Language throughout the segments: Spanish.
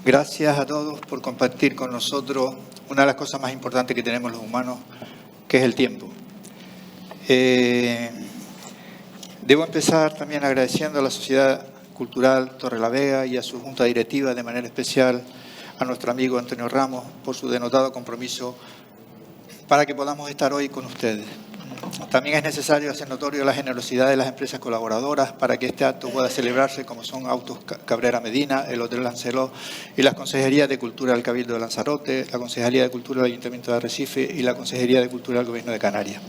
Gracias a todos por compartir con nosotros una de las cosas más importantes que tenemos los humanos, que es el tiempo. Debo empezar también agradeciendo a la Sociedad Cultural Torrelavega y a su junta directiva, de manera especial a nuestro amigo Antonio Ramos, por su denotado compromiso para que podamos estar hoy con ustedes. También es necesario hacer notorio la generosidad de las empresas colaboradoras para que este acto pueda celebrarse, como son Autos Cabrera Medina, el Hotel Lancelot y las Consejerías de Cultura del Cabildo de Lanzarote, la Consejería de Cultura del Ayuntamiento de Arrecife y la Consejería de Cultura del Gobierno de Canarias.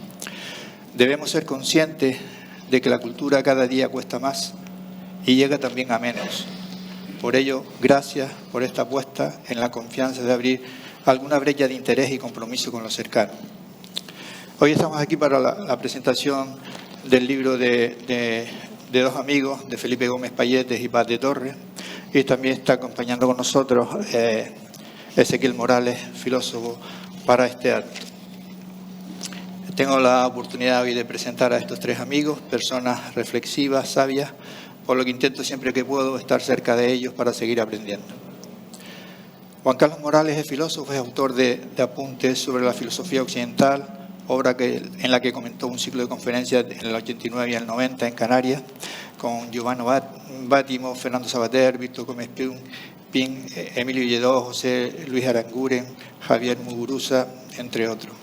Debemos ser conscientes de que la cultura cada día cuesta más y llega también a menos. Por ello, gracias por esta apuesta en la confianza de abrir alguna brecha de interés y compromiso con los cercanos. Hoy estamos aquí para la presentación del libro de dos amigos, de Felipe Gómez Payetes y Paz de Torres, y también está acompañando con nosotros Ezequiel Morales, filósofo, para este acto. Tengo la oportunidad hoy de presentar a estos tres amigos, personas reflexivas, sabias, por lo que intento siempre que puedo estar cerca de ellos para seguir aprendiendo. Juan Carlos Morales es filósofo, es autor de apuntes sobre la filosofía occidental, obra en la que comentó un ciclo de conferencias en el 89 y el 90 en Canarias, con Giovanni Bátimo, Fernando Sabater, Víctor Gómez Pin, Emilio Lledó, José Luis Aranguren, Javier Muguruza, entre otros.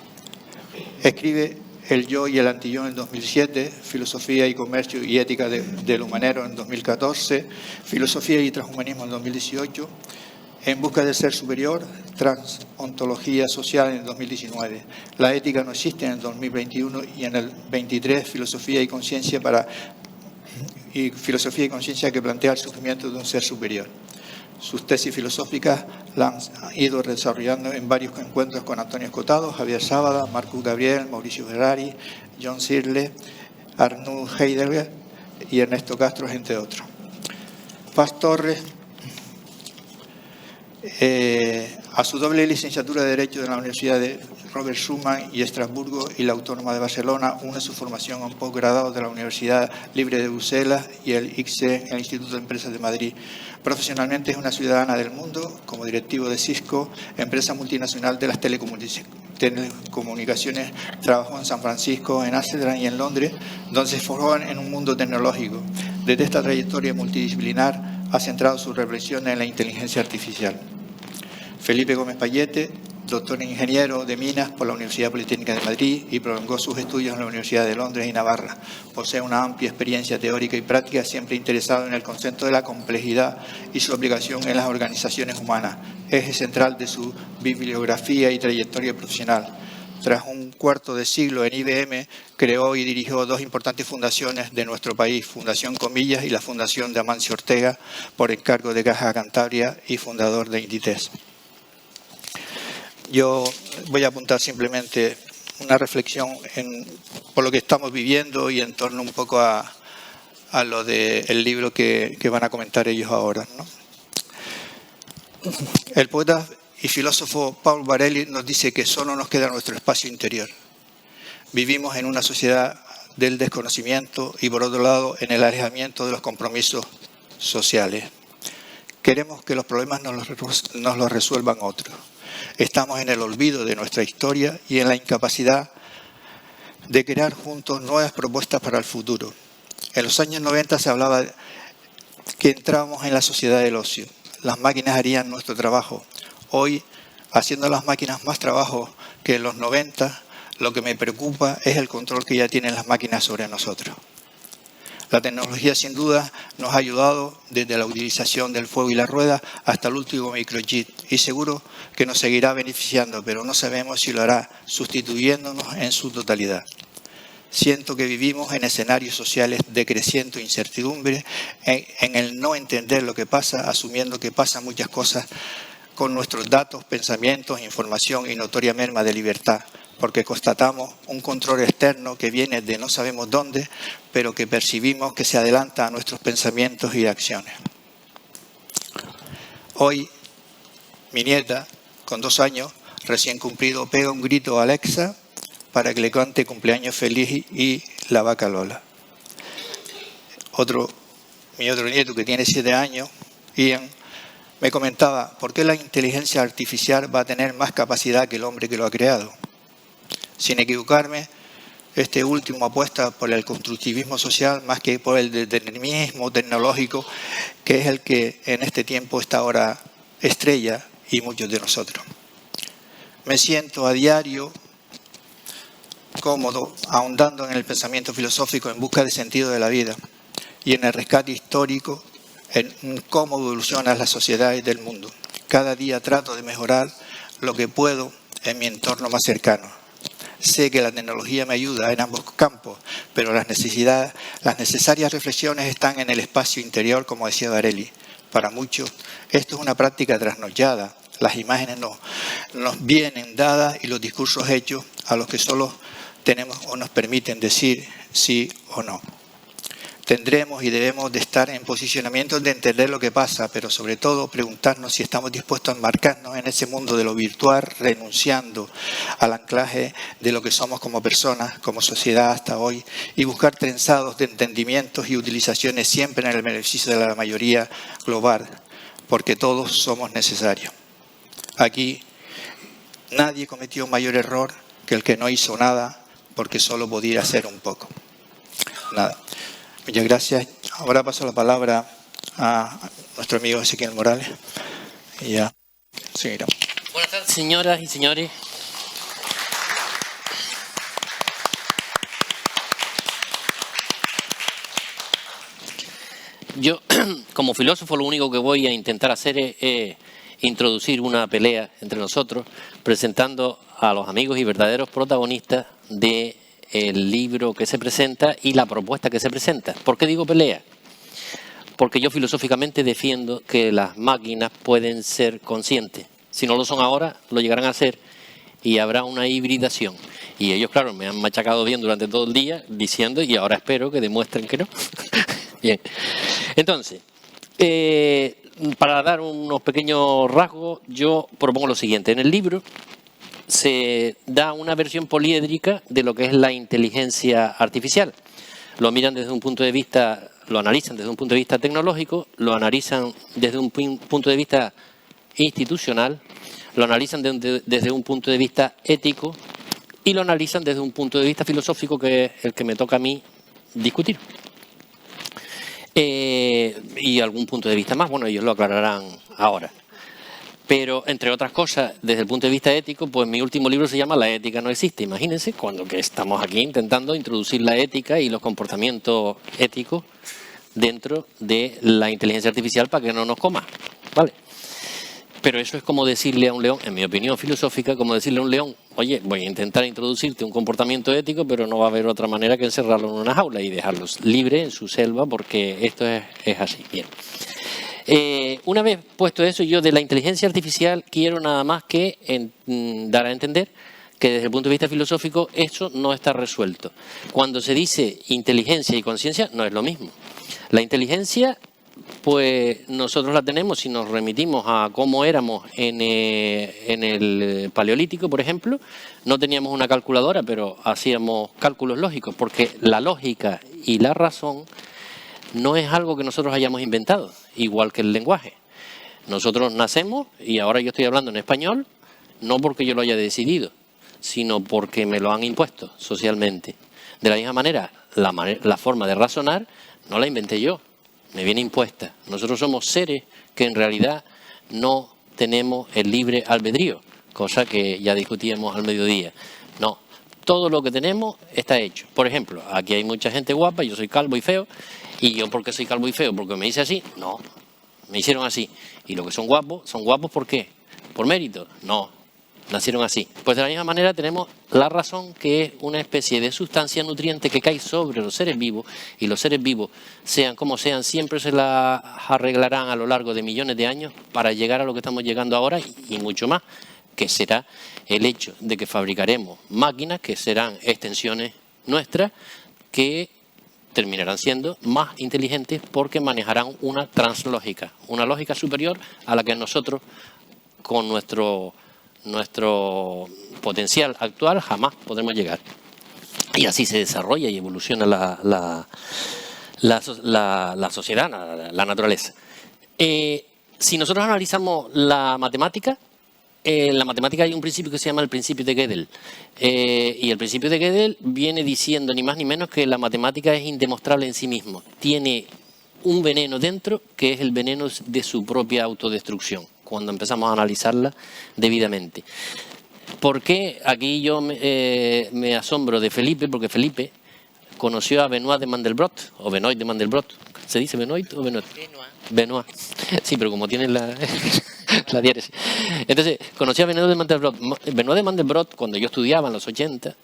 Escribe El yo y el antilló en el 2007, Filosofía y comercio y ética del humanero en 2014, Filosofía y transhumanismo en 2018, En busca del ser superior, Transontología social en el 2019. La ética no existe en el 2021 y en el 23, Filosofía y conciencia que plantea el sufrimiento de un ser superior. Sus tesis filosóficas las han ido desarrollando en varios encuentros con Antonio Escotado, Javier Sábada, Marcus Gabriel, Mauricio Ferrari, John Searle, Arnold Heidegger y Ernesto Castro, entre otros. Paz Torres, a su doble licenciatura de Derecho de la Universidad de Robert Schuman y Estrasburgo y la Autónoma de Barcelona, une su formación a un posgrado de la Universidad Libre de Bruselas y el ICSE, el Instituto de Empresas de Madrid. Profesionalmente es una ciudadana del mundo, como directivo de Cisco, empresa multinacional de las telecomunicaciones. Trabajó en San Francisco, en Ámsterdam y en Londres, donde se formó en un mundo tecnológico. Desde esta trayectoria multidisciplinar ha centrado su reflexión en la inteligencia artificial. Felipe Gómez Payetes, doctor en ingeniero de minas por la Universidad Politécnica de Madrid y prolongó sus estudios en la Universidad de Londres y Navarra. Posee una amplia experiencia teórica y práctica, siempre interesado en el concepto de la complejidad y su aplicación en las organizaciones humanas, eje central de su bibliografía y trayectoria profesional. Tras un cuarto de siglo en IBM, creó y dirigió dos importantes fundaciones de nuestro país, Fundación Comillas y la Fundación de Amancio Ortega, por encargo de Caja Cantabria, y fundador de Inditex. Yo voy a apuntar simplemente una reflexión por lo que estamos viviendo y en torno un poco a lo del libro que van a comentar ellos ahora, ¿no? El poeta y filósofo Paul Varelli nos dice que solo nos queda nuestro espacio interior. Vivimos en una sociedad del desconocimiento y, por otro lado, en el alejamiento de los compromisos sociales. Queremos que los problemas nos los resuelvan otros. Estamos en el olvido de nuestra historia y en la incapacidad de crear juntos nuevas propuestas para el futuro. En los años 90 se hablaba que entrábamos en la sociedad del ocio. Las máquinas harían nuestro trabajo. Hoy, haciendo las máquinas más trabajo que en los 90, lo que me preocupa es el control que ya tienen las máquinas sobre nosotros. La tecnología, sin duda, nos ha ayudado desde la utilización del fuego y la rueda hasta el último microchip, y seguro que nos seguirá beneficiando, pero no sabemos si lo hará sustituyéndonos en su totalidad. Siento que vivimos en escenarios sociales de creciente incertidumbre, en el no entender lo que pasa, asumiendo que pasan muchas cosas con nuestros datos, pensamientos, información y notoria merma de libertad, porque constatamos un control externo que viene de no sabemos dónde, pero que percibimos que se adelanta a nuestros pensamientos y acciones. Hoy, mi nieta, con 2 años, recién cumplido, pega un grito a Alexa para que le cante cumpleaños feliz y la vaca Lola. Otro mi otro nieto que tiene 7 años, Ian, me comentaba, ¿por qué la inteligencia artificial va a tener más capacidad que el hombre que lo ha creado? Sin equivocarme, este último apuesta por el constructivismo social más que por el determinismo tecnológico, que es el que en este tiempo está ahora estrella y muchos de nosotros. Me siento a diario cómodo, ahondando en el pensamiento filosófico en busca de sentido de la vida y en el rescate histórico en cómo evoluciona la sociedad del mundo. Cada día trato de mejorar lo que puedo en mi entorno más cercano. Sé que la tecnología me ayuda en ambos campos, pero las necesarias reflexiones están en el espacio interior, como decía Varelli. Para muchos, esto es una práctica trasnochada. Las imágenes nos vienen dadas y los discursos hechos a los que solo tenemos o nos permiten decir sí o no. Tendremos y debemos de estar en posicionamiento de entender lo que pasa, pero sobre todo preguntarnos si estamos dispuestos a embarcarnos en ese mundo de lo virtual, renunciando al anclaje de lo que somos como personas, como sociedad hasta hoy, y buscar trenzados de entendimientos y utilizaciones siempre en el beneficio de la mayoría global, porque todos somos necesarios. Aquí nadie cometió mayor error que el que no hizo nada porque solo podía hacer un poco. Nada. Muchas gracias. Ahora paso la palabra a nuestro amigo Ezequiel Morales. Y ya seguiremos. Buenas tardes, señoras y señores. Yo, como filósofo, lo único que voy a intentar hacer es introducir una pelea entre nosotros, presentando a los amigos y verdaderos protagonistas de el libro que se presenta y la propuesta que se presenta. ¿Por qué digo pelea? Porque yo filosóficamente defiendo que las máquinas pueden ser conscientes. Si no lo son ahora, lo llegarán a ser y habrá una hibridación. Y ellos, claro, me han machacado bien durante todo el día diciendo, y ahora espero que demuestren que no. Bien. Entonces, para dar unos pequeños rasgos, yo propongo lo siguiente. En el libro se da una versión poliédrica de lo que es la inteligencia artificial. Lo miran desde un punto de vista, lo analizan desde un punto de vista tecnológico, lo analizan desde un punto de vista institucional, lo analizan desde un punto de vista ético y lo analizan desde un punto de vista filosófico, que es el que me toca a mí discutir. Y algún punto de vista más, bueno, ellos lo aclararán ahora. Pero, entre otras cosas, desde el punto de vista ético, pues mi último libro se llama La ética no existe. Imagínense cuando que estamos aquí intentando introducir la ética y los comportamientos éticos dentro de la inteligencia artificial para que no nos coma, ¿vale? Pero eso es como decirle a un león, en mi opinión filosófica, como decirle a un león, oye, voy a intentar introducirte un comportamiento ético, pero no va a haber otra manera que encerrarlo en una jaula y dejarlos libre en su selva, porque esto es así. Bien. Una vez puesto eso, yo de la inteligencia artificial quiero nada más que dar a entender que desde el punto de vista filosófico eso no está resuelto. Cuando se dice inteligencia y conciencia no es lo mismo. La inteligencia, pues nosotros la tenemos si nos remitimos a cómo éramos en el Paleolítico, por ejemplo. No teníamos una calculadora, pero hacíamos cálculos lógicos, porque la lógica y la razón no es algo que nosotros hayamos inventado, igual que el lenguaje. Nosotros nacemos, y ahora yo estoy hablando en español, no porque yo lo haya decidido, sino porque me lo han impuesto socialmente. De la misma manera, la forma de razonar no la inventé yo, me viene impuesta. Nosotros somos seres que en realidad no tenemos el libre albedrío, cosa que ya discutíamos al mediodía. No, todo lo que tenemos está hecho. Por ejemplo, aquí hay mucha gente guapa, yo soy calvo y feo, y yo ¿por qué soy calvo y feo? ¿Porque me hice así? No, me hicieron así. Y los que son guapos ¿por qué? ¿Por mérito? No, nacieron así. Pues de la misma manera tenemos la razón, que es una especie de sustancia nutriente que cae sobre los seres vivos, y los seres vivos, sean como sean, siempre se la arreglarán a lo largo de millones de años para llegar a lo que estamos llegando ahora y mucho más, que será el hecho de que fabricaremos máquinas que serán extensiones nuestras, que terminarán siendo más inteligentes porque manejarán una translógica, una lógica superior a la que nosotros, con nuestro potencial actual, jamás podremos llegar. Y así se desarrolla y evoluciona la la sociedad, la naturaleza. Si nosotros analizamos la matemática, en la matemática hay un principio que se llama el principio de Gödel. Y el principio de Gödel viene diciendo ni más ni menos que la matemática es indemostrable en sí mismo. Tiene un veneno dentro que es el veneno de su propia autodestrucción, cuando empezamos a analizarla debidamente. ¿Por qué? Aquí yo me asombro de Felipe, porque Felipe conoció a Benoit de Mandelbrot, o Benoit de Mandelbrot. ¿Se dice Benoit o Benoit? Benoit. Sí, pero como tiene la diéresis. Entonces, conocí a Benoit de Mandelbrot. Benoit de Mandelbrot, cuando yo estudiaba en los 80,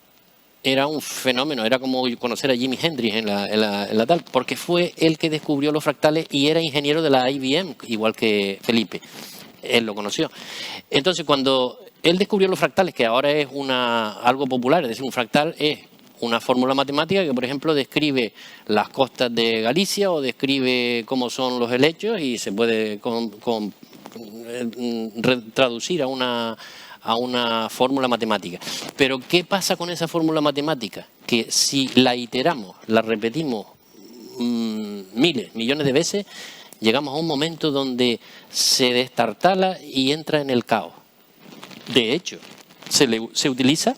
era un fenómeno, era como conocer a Jimi Hendrix en la tal, porque fue el que descubrió los fractales y era ingeniero de la IBM, igual que Felipe. Él lo conoció. Entonces, cuando él descubrió los fractales, que ahora es algo popular, es decir, un fractal es una fórmula matemática que, por ejemplo, describe las costas de Galicia o describe cómo son los helechos y se puede traducir a una fórmula matemática. Pero, ¿qué pasa con esa fórmula matemática? Que si la iteramos, la repetimos miles, millones de veces, llegamos a un momento donde se destartala y entra en el caos. De hecho, se utiliza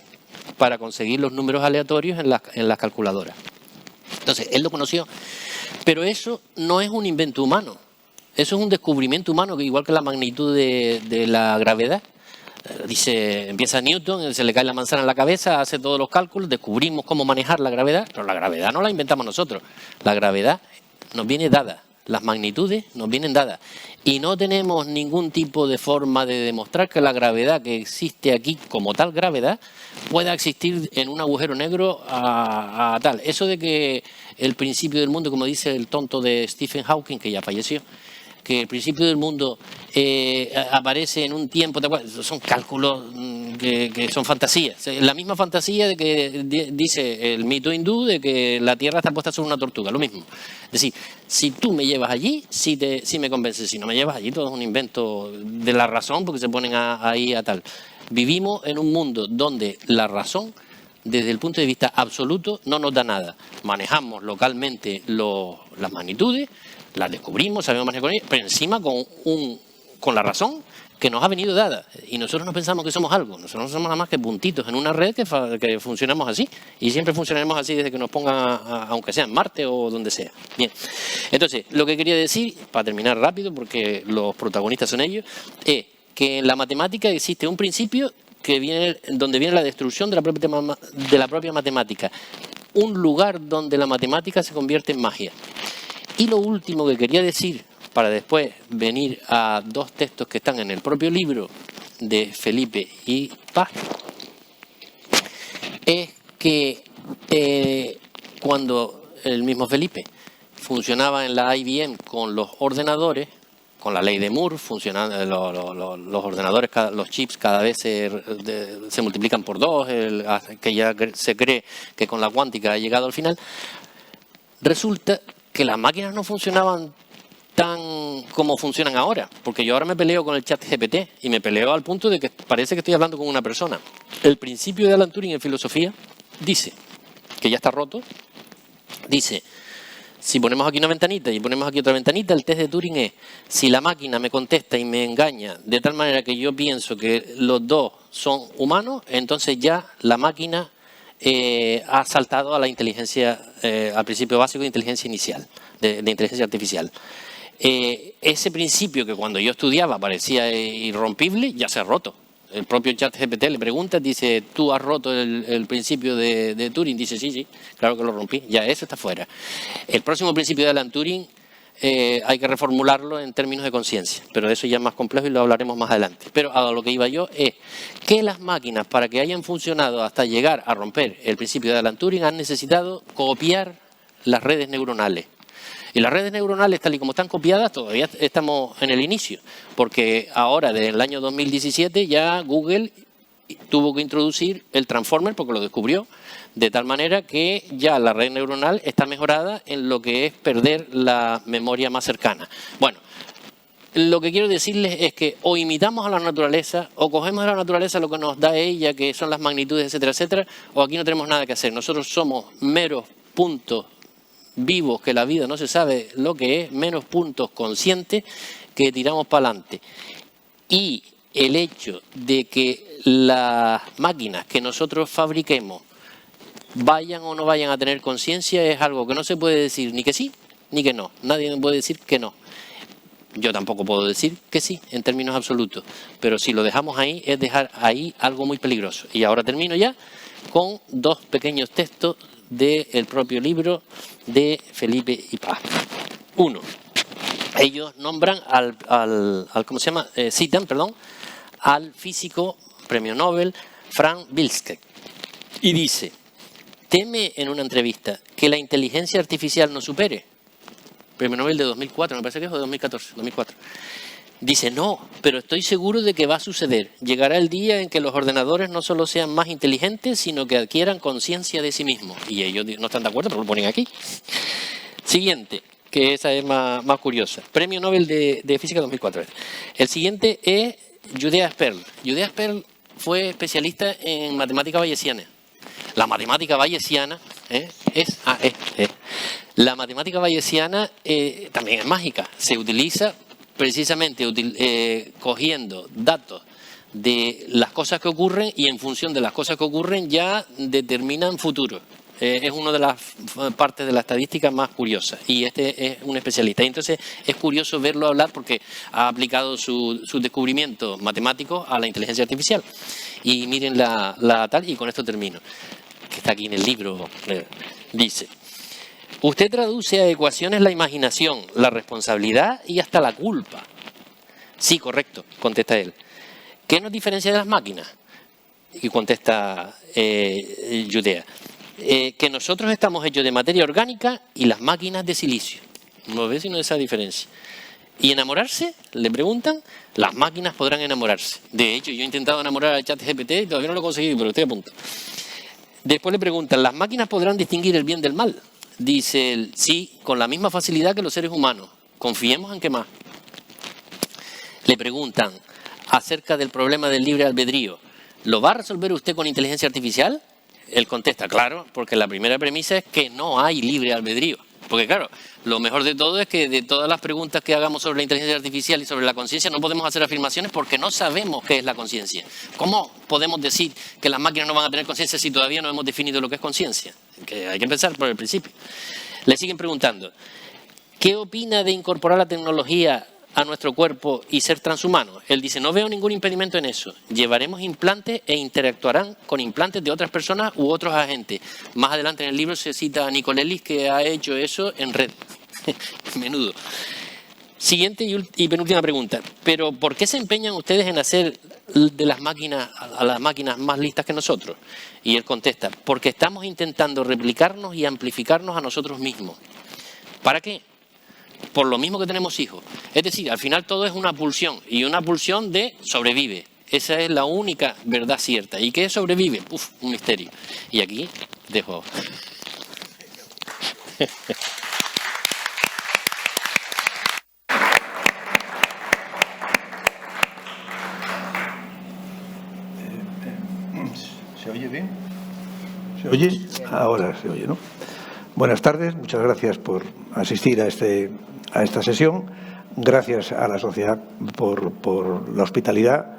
para conseguir los números aleatorios en las calculadoras. Entonces, él lo conoció. Pero eso no es un invento humano. Eso es un descubrimiento humano, que igual que la magnitud de la gravedad. Empieza Newton, se le cae la manzana en la cabeza, hace todos los cálculos, descubrimos cómo manejar la gravedad, pero la gravedad no la inventamos nosotros. La gravedad nos viene dada. Las magnitudes nos vienen dadas y no tenemos ningún tipo de forma de demostrar que la gravedad que existe aquí como tal gravedad pueda existir en un agujero negro a tal. Eso de que el principio del mundo, como dice el tonto de Stephen Hawking, que ya falleció, que el principio del mundo aparece en un tiempo, son cálculos que son fantasías. La misma fantasía de que dice el mito hindú de que la Tierra está puesta sobre una tortuga, lo mismo. Es decir, si tú me llevas allí, sí me convences. Si no me llevas allí, todo es un invento de la razón, porque se ponen ahí a tal. Vivimos en un mundo donde la razón, desde el punto de vista absoluto, no nos da nada. Manejamos localmente las magnitudes, las descubrimos, sabemos manejar con ellas, pero encima con la razón que nos ha venido dada. Y nosotros no pensamos que somos algo. Nosotros no somos nada más que puntitos en una red que funcionamos así. Y siempre funcionaremos así desde que nos pongan, aunque sea en Marte o donde sea. Bien. Entonces, lo que quería decir, para terminar rápido, porque los protagonistas son ellos, es que en la matemática existe un principio donde viene la destrucción de la propia matemática. Un lugar donde la matemática se convierte en magia. Y lo último que quería decir, para después venir a dos textos que están en el propio libro de Felipe y Paz, es que cuando el mismo Felipe funcionaba en la IBM con los ordenadores, con la ley de Moore, funcionando los ordenadores, los chips cada vez se multiplican por 2, que ya se cree que con la cuántica ha llegado al final. Resulta que las máquinas no funcionaban tan como funcionan ahora, porque yo ahora me peleo con el chat GPT y me peleo al punto de que parece que estoy hablando con una persona. El principio de Alan Turing en filosofía dice, que ya está roto, dice, si ponemos aquí una ventanita y ponemos aquí otra ventanita, el test de Turing es, si la máquina me contesta y me engaña de tal manera que yo pienso que los dos son humanos, entonces ya la máquina ha saltado a la inteligencia, al principio básico de inteligencia inicial, de inteligencia artificial. Ese principio que cuando yo estudiaba parecía irrompible, ya se ha roto. El propio ChatGPT le pregunta, dice, ¿tú has roto el principio de Turing? Dice, sí, claro que lo rompí, ya eso está fuera. El próximo principio de Alan Turing hay que reformularlo en términos de conciencia, pero eso ya es más complejo y lo hablaremos más adelante. Pero a lo que iba yo es que las máquinas, para que hayan funcionado hasta llegar a romper el principio de Alan Turing, han necesitado copiar las redes neuronales. Y las redes neuronales, tal y como están copiadas, todavía estamos en el inicio, porque ahora, desde el año 2017, ya Google tuvo que introducir el Transformer, porque lo descubrió, de tal manera que ya la red neuronal está mejorada en lo que es perder la memoria más cercana. Bueno, lo que quiero decirles es que o imitamos a la naturaleza, o cogemos de la naturaleza lo que nos da ella, que son las magnitudes, etcétera, etcétera, o aquí no tenemos nada que hacer. Nosotros somos meros puntos vivos que la vida no se sabe lo que es, menos puntos conscientes que tiramos para adelante. Y el hecho de que las máquinas que nosotros fabriquemos vayan o no vayan a tener conciencia es algo que no se puede decir ni que sí ni que no. Nadie puede decir que no. Yo tampoco puedo decir que sí en términos absolutos, pero si lo dejamos ahí es dejar ahí algo muy peligroso. Y ahora termino ya con dos pequeños textos del propio libro de Felipe y Paz. Uno, ellos nombran ¿cómo se llama? Citan al físico premio Nobel Frank Wilczek y dice: teme en una entrevista que la inteligencia artificial nos supere. Premio Nobel de 2004, me parece que es de 2014, 2004. Dice: no, pero estoy seguro de que va a suceder. Llegará el día en que los ordenadores no solo sean más inteligentes, sino que adquieran conciencia de sí mismos. Y ellos no están de acuerdo, pero lo ponen aquí. Siguiente, que esa es más curiosa. Premio Nobel de Física 2004. El siguiente es Judea Sperl. Judea Sperl fue especialista en matemática bayesiana. La matemática bayesiana La matemática bayesiana también es mágica. Se utiliza precisamente cogiendo datos de las cosas que ocurren y en función de las cosas que ocurren ya determinan futuro. Es una de las partes de la estadística más curiosas y este es un especialista. Y entonces es curioso verlo hablar porque ha aplicado sus descubrimientos matemáticos a la inteligencia artificial. Y miren la tal, y con esto termino, que está aquí en el libro, dice: usted traduce a ecuaciones la imaginación, la responsabilidad y hasta la culpa. Sí, correcto, contesta él. ¿Qué nos diferencia de las máquinas? Y contesta Judea: que nosotros estamos hechos de materia orgánica y las máquinas de silicio. No ve sino esa diferencia. ¿Y enamorarse? Le preguntan. Las máquinas podrán enamorarse. De hecho, yo he intentado enamorar a ChatGPT y todavía no lo he conseguido, pero estoy a punto. Después le preguntan: ¿las máquinas podrán distinguir el bien del mal? Dice él: sí, con la misma facilidad que los seres humanos. Confiemos en que más. Le preguntan acerca del problema del libre albedrío. ¿Lo va a resolver usted con inteligencia artificial? Él contesta: claro, porque la primera premisa es que no hay libre albedrío. Porque claro, lo mejor de todo es que de todas las preguntas que hagamos sobre la inteligencia artificial y sobre la conciencia no podemos hacer afirmaciones porque no sabemos qué es la conciencia. ¿Cómo podemos decir que las máquinas no van a tener conciencia si todavía no hemos definido lo que es conciencia? Que hay que empezar por el principio. Le siguen preguntando: ¿qué opina de incorporar la tecnología a nuestro cuerpo y ser transhumano? Él dice: no veo ningún impedimento en eso. Llevaremos implantes e interactuarán con implantes de otras personas u otros agentes. Más adelante en el libro se cita a Nicolelis, que ha hecho eso en red. Menudo. Siguiente y penúltima pregunta. ¿Pero por qué se empeñan ustedes en hacer de las máquinas a las máquinas más listas que nosotros? Y él contesta: porque estamos intentando replicarnos y amplificarnos a nosotros mismos. ¿Para qué? Por lo mismo que tenemos hijos. Es decir, al final todo es una pulsión, y una pulsión de sobrevive. Esa es la única verdad cierta. ¿Y qué sobrevive? Un misterio. Y aquí dejo. ¿Se oye bien? ¿Se oye? Ahora se oye, ¿no? Buenas tardes, muchas gracias por asistir a esta sesión. Gracias a la sociedad por la hospitalidad.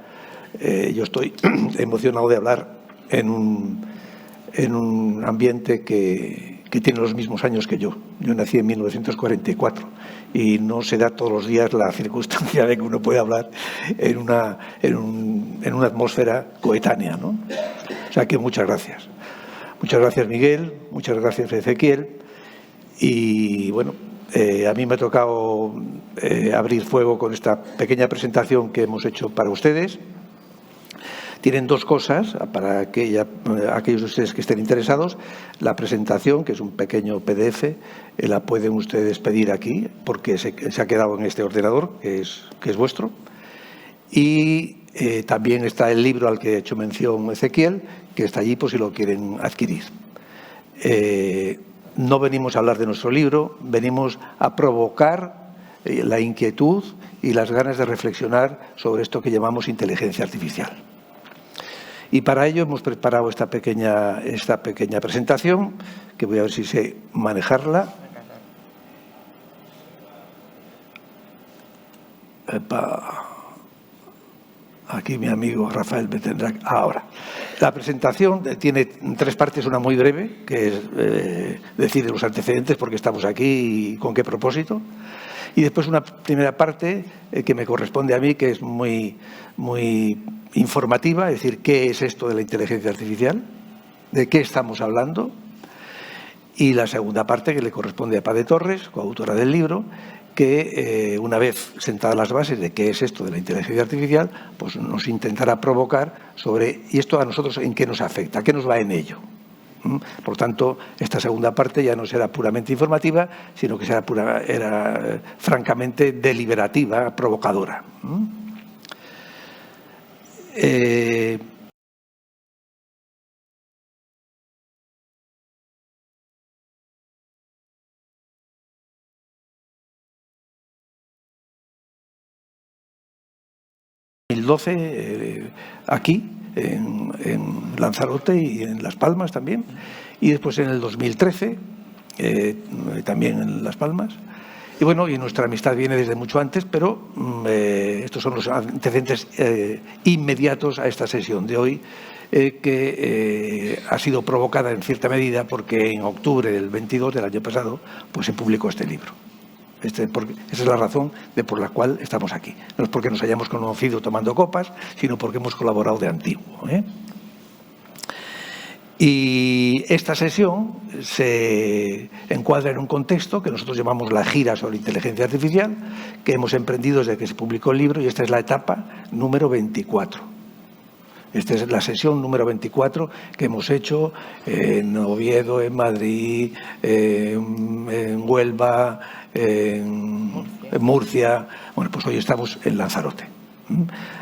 Yo estoy emocionado de hablar en un ambiente que tiene los mismos años que yo. Yo nací en 1944 y no se da todos los días la circunstancia de que uno puede hablar en una atmósfera coetánea, ¿no? O sea que muchas gracias. Muchas gracias, Miguel. Muchas gracias, Ezequiel. Y bueno, a mí me ha tocado abrir fuego con esta pequeña presentación que hemos hecho para ustedes. Tienen dos cosas para aquellos de ustedes que estén interesados. La presentación, que es un pequeño PDF, la pueden ustedes pedir aquí porque se ha quedado en este ordenador, que es vuestro. Y también está el libro al que he hecho mención Ezequiel, que está allí por si lo quieren adquirir. No venimos a hablar de nuestro libro, venimos a provocar la inquietud y las ganas de reflexionar sobre esto que llamamos inteligencia artificial. Y para ello hemos preparado esta pequeña presentación, que voy a ver si sé manejarla. Aquí mi amigo Rafael me tendrá... Ahora, la presentación tiene 3 partes, una muy breve, que es decir los antecedentes, por qué estamos aquí y con qué propósito. Y después una primera parte que me corresponde a mí, que es muy informativa, es decir, qué es esto de la inteligencia artificial, de qué estamos hablando. Y la segunda parte que le corresponde a Pade Torres, coautora del libro, que una vez sentadas las bases de qué es esto de la inteligencia artificial, pues nos intentará provocar sobre, ¿y esto a nosotros en qué nos afecta? ¿Qué nos va en ello? Por tanto, esta segunda parte ya no será puramente informativa, sino que será francamente deliberativa, provocadora. 2012 aquí, en Lanzarote y en Las Palmas también, y después en el 2013 también en Las Palmas. Y bueno, y nuestra amistad viene desde mucho antes, pero estos son los antecedentes inmediatos a esta sesión de hoy, que ha sido provocada en cierta medida porque en octubre del 22 del año pasado pues se publicó este libro. Esa es la razón por la cual estamos aquí. No es porque nos hayamos conocido tomando copas, sino porque hemos colaborado de antiguo. Y esta sesión se encuadra en un contexto que nosotros llamamos la gira sobre inteligencia artificial, que hemos emprendido desde que se publicó el libro, y esta es la etapa número 24. Esta es la sesión número 24 que hemos hecho en Oviedo, en Madrid, en Huelva, en Murcia. Bueno, pues hoy estamos en Lanzarote.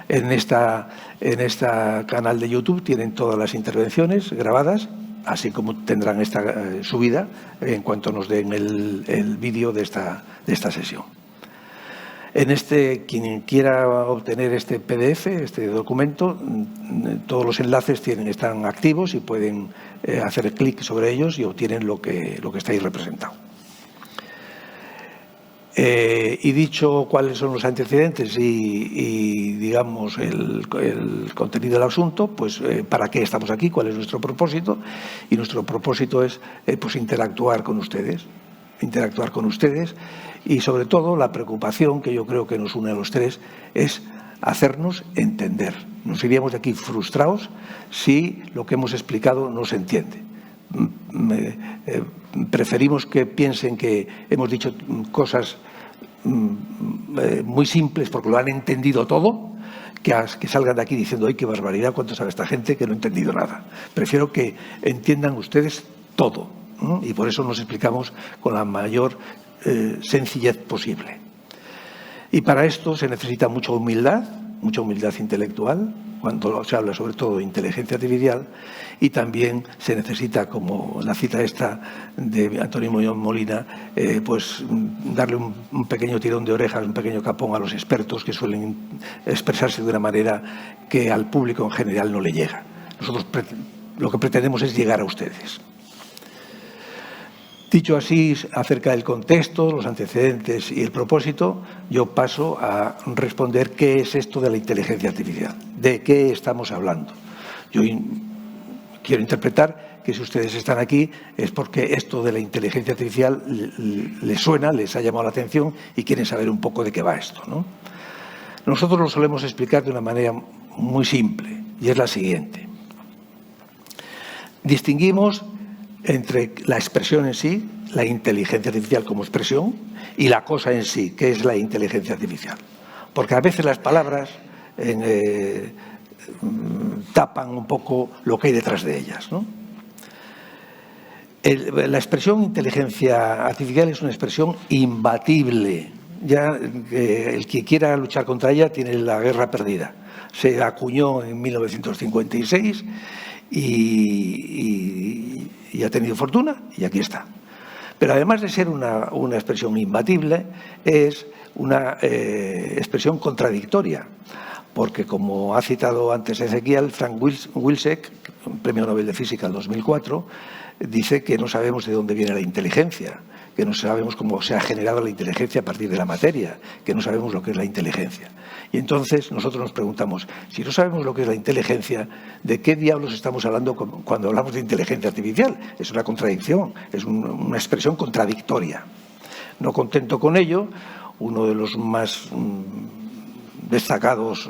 En esta canal de YouTube tienen todas las intervenciones grabadas, así como tendrán esta subida en cuanto nos den el vídeo de esta sesión. Quien quiera obtener este PDF, este documento, todos los enlaces están activos y pueden hacer clic sobre ellos y obtienen lo que está ahí representado. Y dicho cuáles son los antecedentes y digamos el contenido del asunto, pues para qué estamos aquí, cuál es nuestro propósito. Y nuestro propósito es pues interactuar con ustedes y sobre todo la preocupación que yo creo que nos une a los tres es hacernos entender. Nos iríamos de aquí frustrados si lo que hemos explicado no se entiende. Preferimos que piensen que hemos dicho cosas muy simples porque lo han entendido todo, que salgan de aquí diciendo ¡ay, qué barbaridad! ¿Cuánto sabe esta gente que no ha entendido nada? Prefiero que entiendan ustedes todo, y por eso nos explicamos con la mayor sencillez posible. Y para esto se necesita mucha humildad intelectual, cuando se habla sobre todo de inteligencia artificial, y también se necesita, como la cita esta de Antonio Muñoz Molina, pues darle un pequeño tirón de orejas, un pequeño capón a los expertos que suelen expresarse de una manera que al público en general no le llega. Nosotros lo que pretendemos es llegar a ustedes. Dicho así, acerca del contexto, los antecedentes y el propósito, yo paso a responder qué es esto de la inteligencia artificial, de qué estamos hablando. Yo quiero interpretar que si ustedes están aquí es porque esto de la inteligencia artificial les suena, les ha llamado la atención y quieren saber un poco de qué va esto, ¿no? Nosotros lo solemos explicar de una manera muy simple y es la siguiente. Distinguimos entre la expresión en sí, la inteligencia artificial como expresión, y la cosa en sí, que es la inteligencia artificial. Porque a veces las palabras tapan un poco lo que hay detrás de ellas, ¿no? La expresión inteligencia artificial es una expresión imbatible. Ya el que quiera luchar contra ella tiene la guerra perdida. Se acuñó en 1956 y ha tenido fortuna y aquí está. Pero además de ser una expresión imbatible, es una expresión contradictoria, porque como ha citado antes Ezequiel, Frank Wilczek, Premio Nobel de Física en 2004, dice que no sabemos de dónde viene la inteligencia, que no sabemos cómo se ha generado la inteligencia a partir de la materia, que no sabemos lo que es la inteligencia. Y entonces nosotros nos preguntamos, si no sabemos lo que es la inteligencia, ¿de qué diablos estamos hablando cuando hablamos de inteligencia artificial? Es una contradicción, es una expresión contradictoria. No contento con ello, uno de los más destacados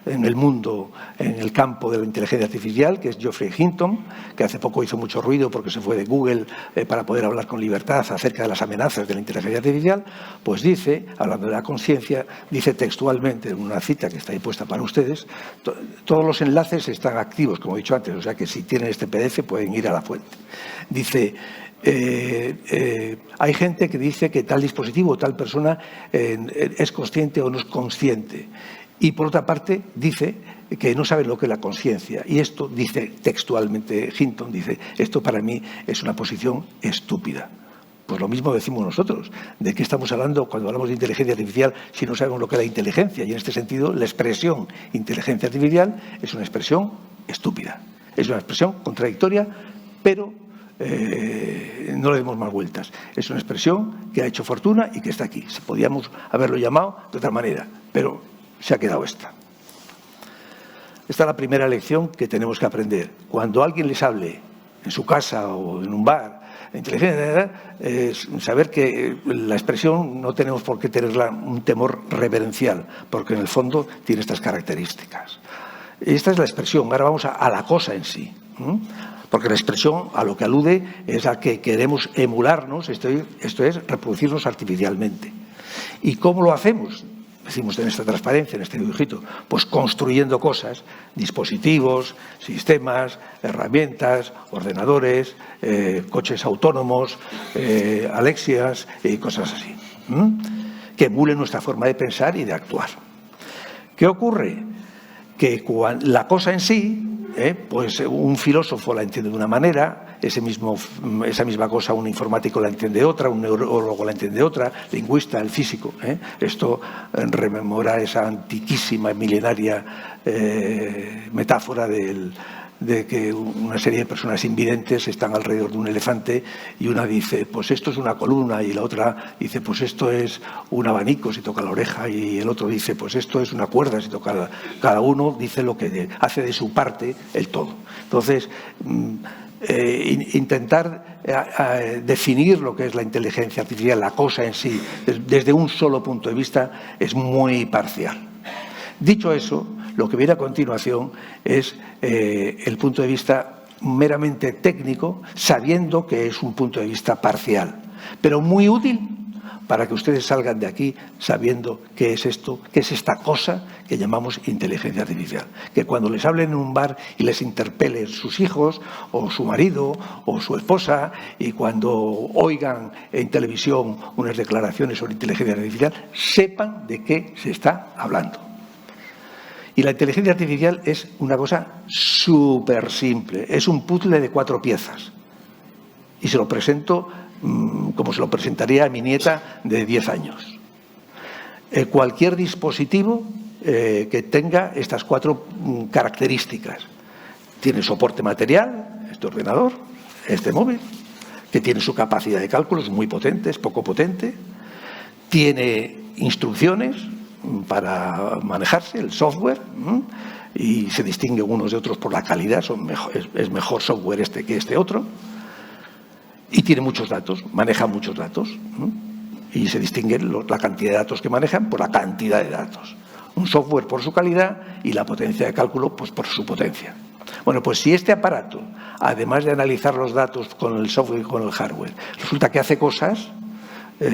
en el mundo en el campo de la inteligencia artificial, que es Geoffrey Hinton, que hace poco hizo mucho ruido porque se fue de Google para poder hablar con libertad acerca de las amenazas de la inteligencia artificial, pues dice, hablando de la conciencia, dice textualmente en una cita que está ahí puesta para ustedes, todos los enlaces están activos, como he dicho antes, o sea que si tienen este PDF pueden ir a la fuente. Dice, hay gente que dice que tal dispositivo o tal persona es consciente o no es consciente. Y por otra parte dice que no sabe lo que es la conciencia. Y esto dice textualmente Hinton, dice, esto para mí es una posición estúpida. Pues lo mismo decimos nosotros. ¿De qué estamos hablando cuando hablamos de inteligencia artificial si no sabemos lo que es la inteligencia? Y en este sentido la expresión inteligencia artificial es una expresión estúpida. Es una expresión contradictoria, pero no le demos más vueltas. Es una expresión que ha hecho fortuna y que está aquí. Podíamos haberlo llamado de otra manera, pero se ha quedado esta. Esta es la primera lección que tenemos que aprender. Cuando alguien les hable en su casa o en un bar, la inteligencia es saber que la expresión no tenemos por qué tenerla un temor reverencial, porque en el fondo tiene estas características. Esta es la expresión. Ahora vamos a la cosa en sí. Porque la expresión a lo que alude es a que queremos emularnos, esto es reproducirnos artificialmente. ¿Y cómo lo hacemos? Decimos en esta transparencia, en este dibujito, pues construyendo cosas, dispositivos, sistemas, herramientas, ordenadores, coches autónomos, Alexias y cosas así, que emulen nuestra forma de pensar y de actuar. ¿Qué ocurre? Que la cosa en sí, pues un filósofo la entiende de una manera, esa misma cosa un informático la entiende de otra, un neurólogo la entiende de otra, lingüista, el físico. Esto rememora esa antiquísima, milenaria metáfora de que una serie de personas invidentes están alrededor de un elefante y una dice, pues esto es una columna, y la otra dice, pues esto es un abanico si toca la oreja, y el otro dice, pues esto es una cuerda si toca cada uno dice lo que hace de su parte el todo. Entonces, intentar definir lo que es la inteligencia artificial, la cosa en sí, desde un solo punto de vista es muy parcial. Dicho eso, lo que viene a continuación es el punto de vista meramente técnico, sabiendo que es un punto de vista parcial, pero muy útil para que ustedes salgan de aquí sabiendo qué es esto, qué es esta cosa que llamamos inteligencia artificial. Que cuando les hablen en un bar y les interpelen sus hijos o su marido o su esposa, y cuando oigan en televisión unas declaraciones sobre inteligencia artificial, sepan de qué se está hablando. Y la inteligencia artificial es una cosa súper simple, es un puzzle de 4 piezas. Y se lo presento como se lo presentaría a mi nieta de 10 años. Cualquier dispositivo que tenga estas 4 características. Tiene soporte material, este ordenador, este móvil, que tiene su capacidad de cálculo, es muy potente, es poco potente. Tiene instrucciones para manejarse, el software, y se distinguen unos de otros por la calidad, es mejor software este que este otro, y tiene muchos datos, maneja muchos datos, y se distinguen la cantidad de datos que manejan por la cantidad de datos. Un software por su calidad y la potencia de cálculo pues por su potencia. Bueno, pues si este aparato, además de analizar los datos con el software y con el hardware, resulta que hace cosas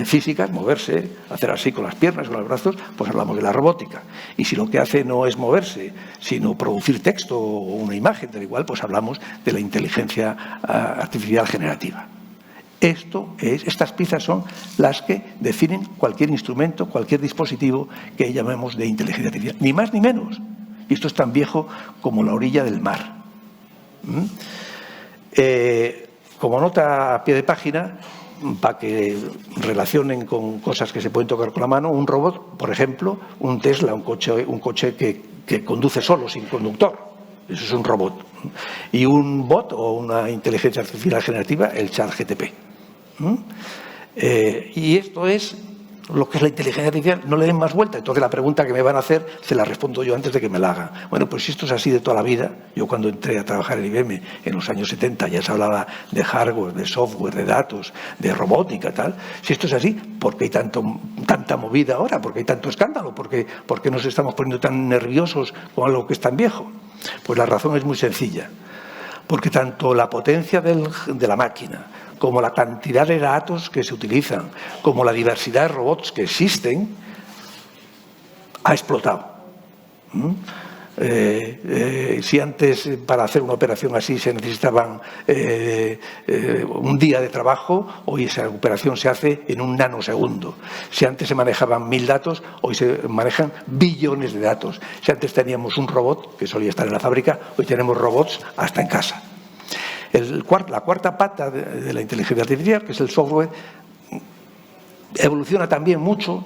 físicas, moverse, hacer así con las piernas, con los brazos, pues hablamos de la robótica. Y si lo que hace no es moverse, sino producir texto o una imagen, tal igual, pues hablamos de la inteligencia artificial generativa. Estas piezas son las que definen cualquier instrumento, cualquier dispositivo que llamemos de inteligencia artificial, ni más ni menos. Y esto es tan viejo como la orilla del mar. Como nota a pie de página, para que relacionen con cosas que se pueden tocar con la mano, un robot, por ejemplo, un Tesla, un coche que conduce solo, sin conductor. Eso es un robot. Y un bot o una inteligencia artificial generativa, el ChatGPT. Y esto es lo que es la inteligencia artificial. No le den más vuelta. Entonces la pregunta que me van a hacer se la respondo yo antes de que me la hagan. Bueno, pues si esto es así de toda la vida, yo cuando entré a trabajar en IBM en los años 70 ya se hablaba de hardware, de software, de datos, de robótica, tal. Si esto es así, ¿por qué hay tanta movida ahora? ¿Por qué hay tanto escándalo? ¿Por qué nos estamos poniendo tan nerviosos con algo que es tan viejo? Pues la razón es muy sencilla. Porque tanto la potencia de la máquina, como la cantidad de datos que se utilizan, como la diversidad de robots que existen, ha explotado. Si antes para hacer una operación así se necesitaban un día de trabajo, hoy esa operación se hace en un nanosegundo. Si antes se manejaban 1000 datos, hoy se manejan billones de datos. Si antes teníamos un robot que solía estar en la fábrica, hoy tenemos robots hasta en casa. La cuarta pata de la inteligencia artificial, que es el software, evoluciona también mucho,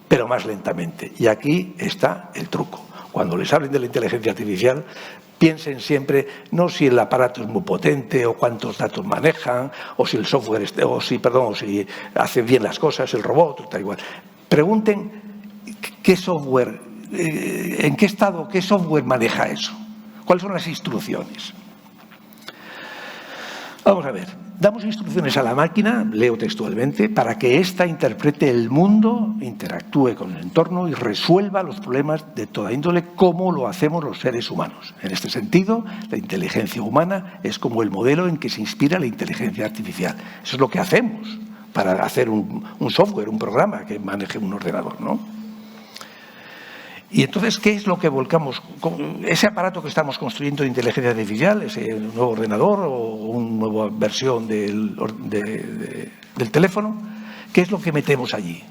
pero más lentamente. Y aquí está el truco. Cuando les hablen de la inteligencia artificial, piensen siempre no si el aparato es muy potente o cuántos datos manejan o si el software o si hace bien las cosas el robot, tal igual. Pregunten qué software, en qué estado, qué software maneja eso. ¿Cuáles son las instrucciones? Vamos a ver, damos instrucciones a la máquina, leo textualmente, para que ésta interprete el mundo, interactúe con el entorno y resuelva los problemas de toda índole como lo hacemos los seres humanos. En este sentido, la inteligencia humana es como el modelo en que se inspira la inteligencia artificial. Eso es lo que hacemos para hacer un software, un programa que maneje un ordenador, ¿no? Y entonces, ¿qué es lo que volcamos? Ese aparato que estamos construyendo de inteligencia artificial, ese nuevo ordenador o una nueva versión del teléfono, ¿qué es lo que metemos allí?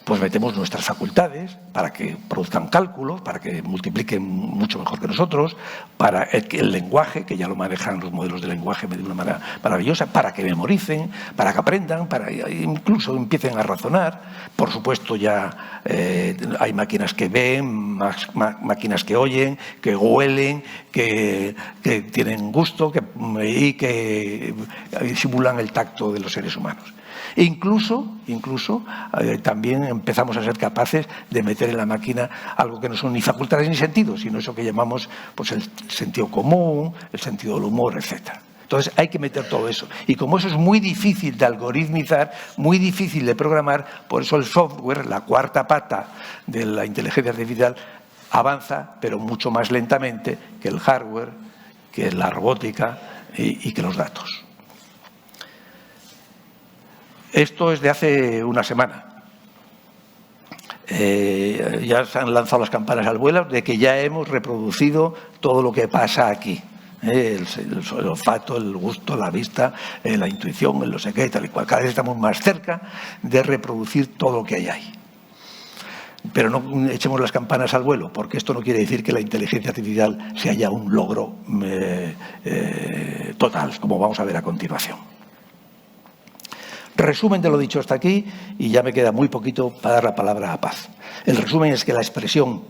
Pues metemos nuestras facultades para que produzcan cálculos, para que multipliquen mucho mejor que nosotros, para el lenguaje, que ya lo manejan los modelos de lenguaje de una manera maravillosa, para que memoricen, para que aprendan, para que incluso empiecen a razonar. Por supuesto, ya hay máquinas que ven, máquinas que oyen, que huelen, que tienen gusto y que simulan el tacto de los seres humanos. E incluso también empezamos a ser capaces de meter en la máquina algo que no son ni facultades ni sentidos, sino eso que llamamos pues, el sentido común, el sentido del humor, etc. Entonces hay que meter todo eso. Y como eso es muy difícil de algoritmizar, muy difícil de programar, por eso el software, la cuarta pata de la inteligencia artificial, avanza, pero mucho más lentamente que el hardware, que la robótica y que los datos. Esto es de hace una semana. Ya se han lanzado las campanas al vuelo de que ya hemos reproducido todo lo que pasa aquí. El olfato, el gusto, la vista, la intuición, el no sé qué, tal y cual. Cada vez estamos más cerca de reproducir todo lo que hay ahí. Pero no echemos las campanas al vuelo, porque esto no quiere decir que la inteligencia artificial sea ya un logro total, como vamos a ver a continuación. Resumen de lo dicho hasta aquí, y ya me queda muy poquito para dar la palabra a Paz. El resumen es que la expresión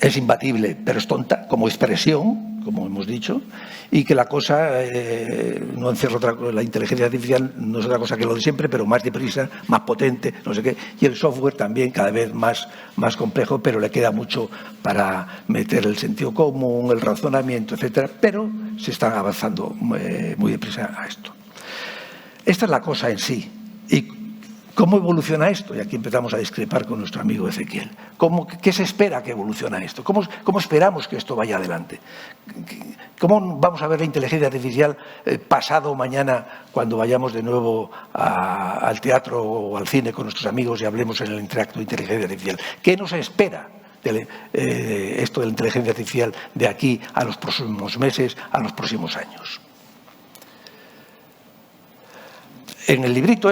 es imbatible, pero es tonta como expresión, como hemos dicho, y que la cosa no encierra otra cosa. La inteligencia artificial no es otra cosa que lo de siempre, pero más deprisa, más potente, no sé qué. Y el software también cada vez más complejo, pero le queda mucho para meter el sentido común, el razonamiento, etcétera. Pero se están avanzando muy deprisa a esto. Esta es la cosa en sí. ¿Y cómo evoluciona esto? Y aquí empezamos a discrepar con nuestro amigo Ezequiel. ¿Qué se espera que evoluciona esto? ¿Cómo esperamos que esto vaya adelante? ¿Cómo vamos a ver la inteligencia artificial pasado o mañana cuando vayamos de nuevo al teatro o al cine con nuestros amigos y hablemos en el interacto de inteligencia artificial? ¿Qué nos espera esto de la inteligencia artificial de aquí a los próximos meses, a los próximos años? En el librito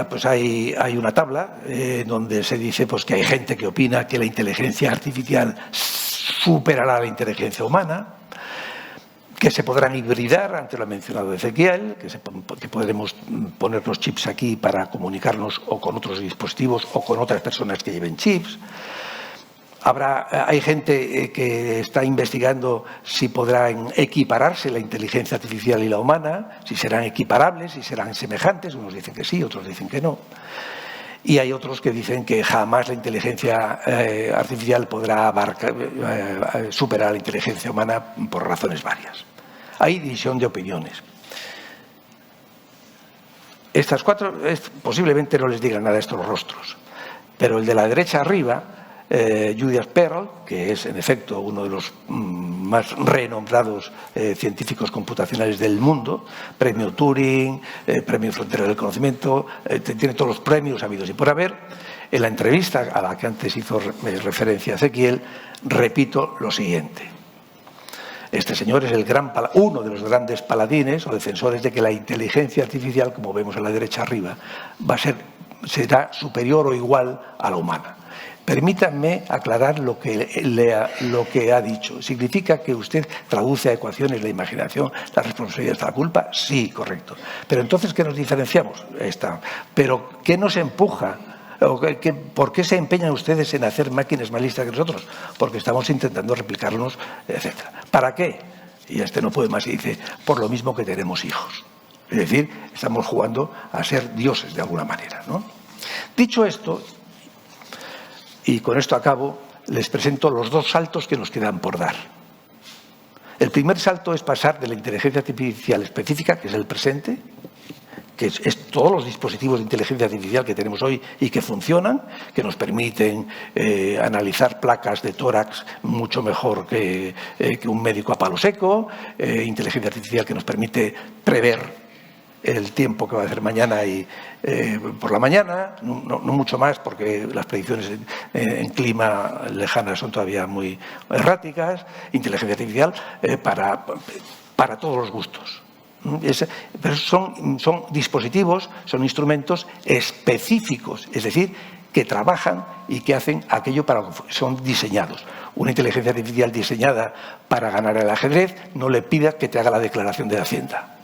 pues hay una tabla donde se dice pues, que hay gente que opina que la inteligencia artificial superará la inteligencia humana, que se podrán hibridar, antes lo ha mencionado Ezequiel, que podremos poner los chips aquí para comunicarnos o con otros dispositivos o con otras personas que lleven chips. Hay gente que está investigando si podrán equipararse la inteligencia artificial y la humana, si serán equiparables, si serán semejantes. Unos dicen que sí, otros dicen que no. Y hay otros que dicen que jamás la inteligencia artificial podrá superar a la inteligencia humana por razones varias. Hay división de opiniones. Estas cuatro posiblemente no les digan nada a estos rostros, pero el de la derecha arriba, Julia Sperl, que es en efecto uno de los más renombrados científicos computacionales del mundo, premio Turing, premio Frontera del Conocimiento, tiene todos los premios habidos y por haber. En la entrevista a la que antes hizo referencia Ezequiel, repito lo siguiente. Este señor es uno de los grandes paladines o defensores de que la inteligencia artificial, como vemos a la derecha arriba, será superior o igual a la humana. Permítanme aclarar lo que ha dicho. ¿Significa que usted traduce a ecuaciones la imaginación, la responsabilidad hasta la culpa? Sí, correcto. Pero entonces, ¿qué nos diferenciamos? ¿Pero qué nos empuja? ¿Por qué se empeñan ustedes en hacer máquinas más listas que nosotros? Porque estamos intentando replicarnos, etc. ¿Para qué? Y no puede más y dice, por lo mismo que tenemos hijos. Es decir, estamos jugando a ser dioses de alguna manera, ¿no? Dicho esto, y con esto acabo, les presento los dos saltos que nos quedan por dar. El primer salto es pasar de la inteligencia artificial específica, que es el presente, que es todos los dispositivos de inteligencia artificial que tenemos hoy y que funcionan, que nos permiten analizar placas de tórax mucho mejor que un médico a palo seco, inteligencia artificial que nos permite prever el tiempo que va a hacer mañana y por la mañana, no mucho más porque las predicciones en clima lejanas son todavía muy erráticas, inteligencia artificial para todos los gustos. Pero son dispositivos, son instrumentos específicos, es decir, que trabajan y que hacen aquello para lo que son diseñados. Una inteligencia artificial diseñada para ganar el ajedrez no le pida que te haga la declaración de Hacienda.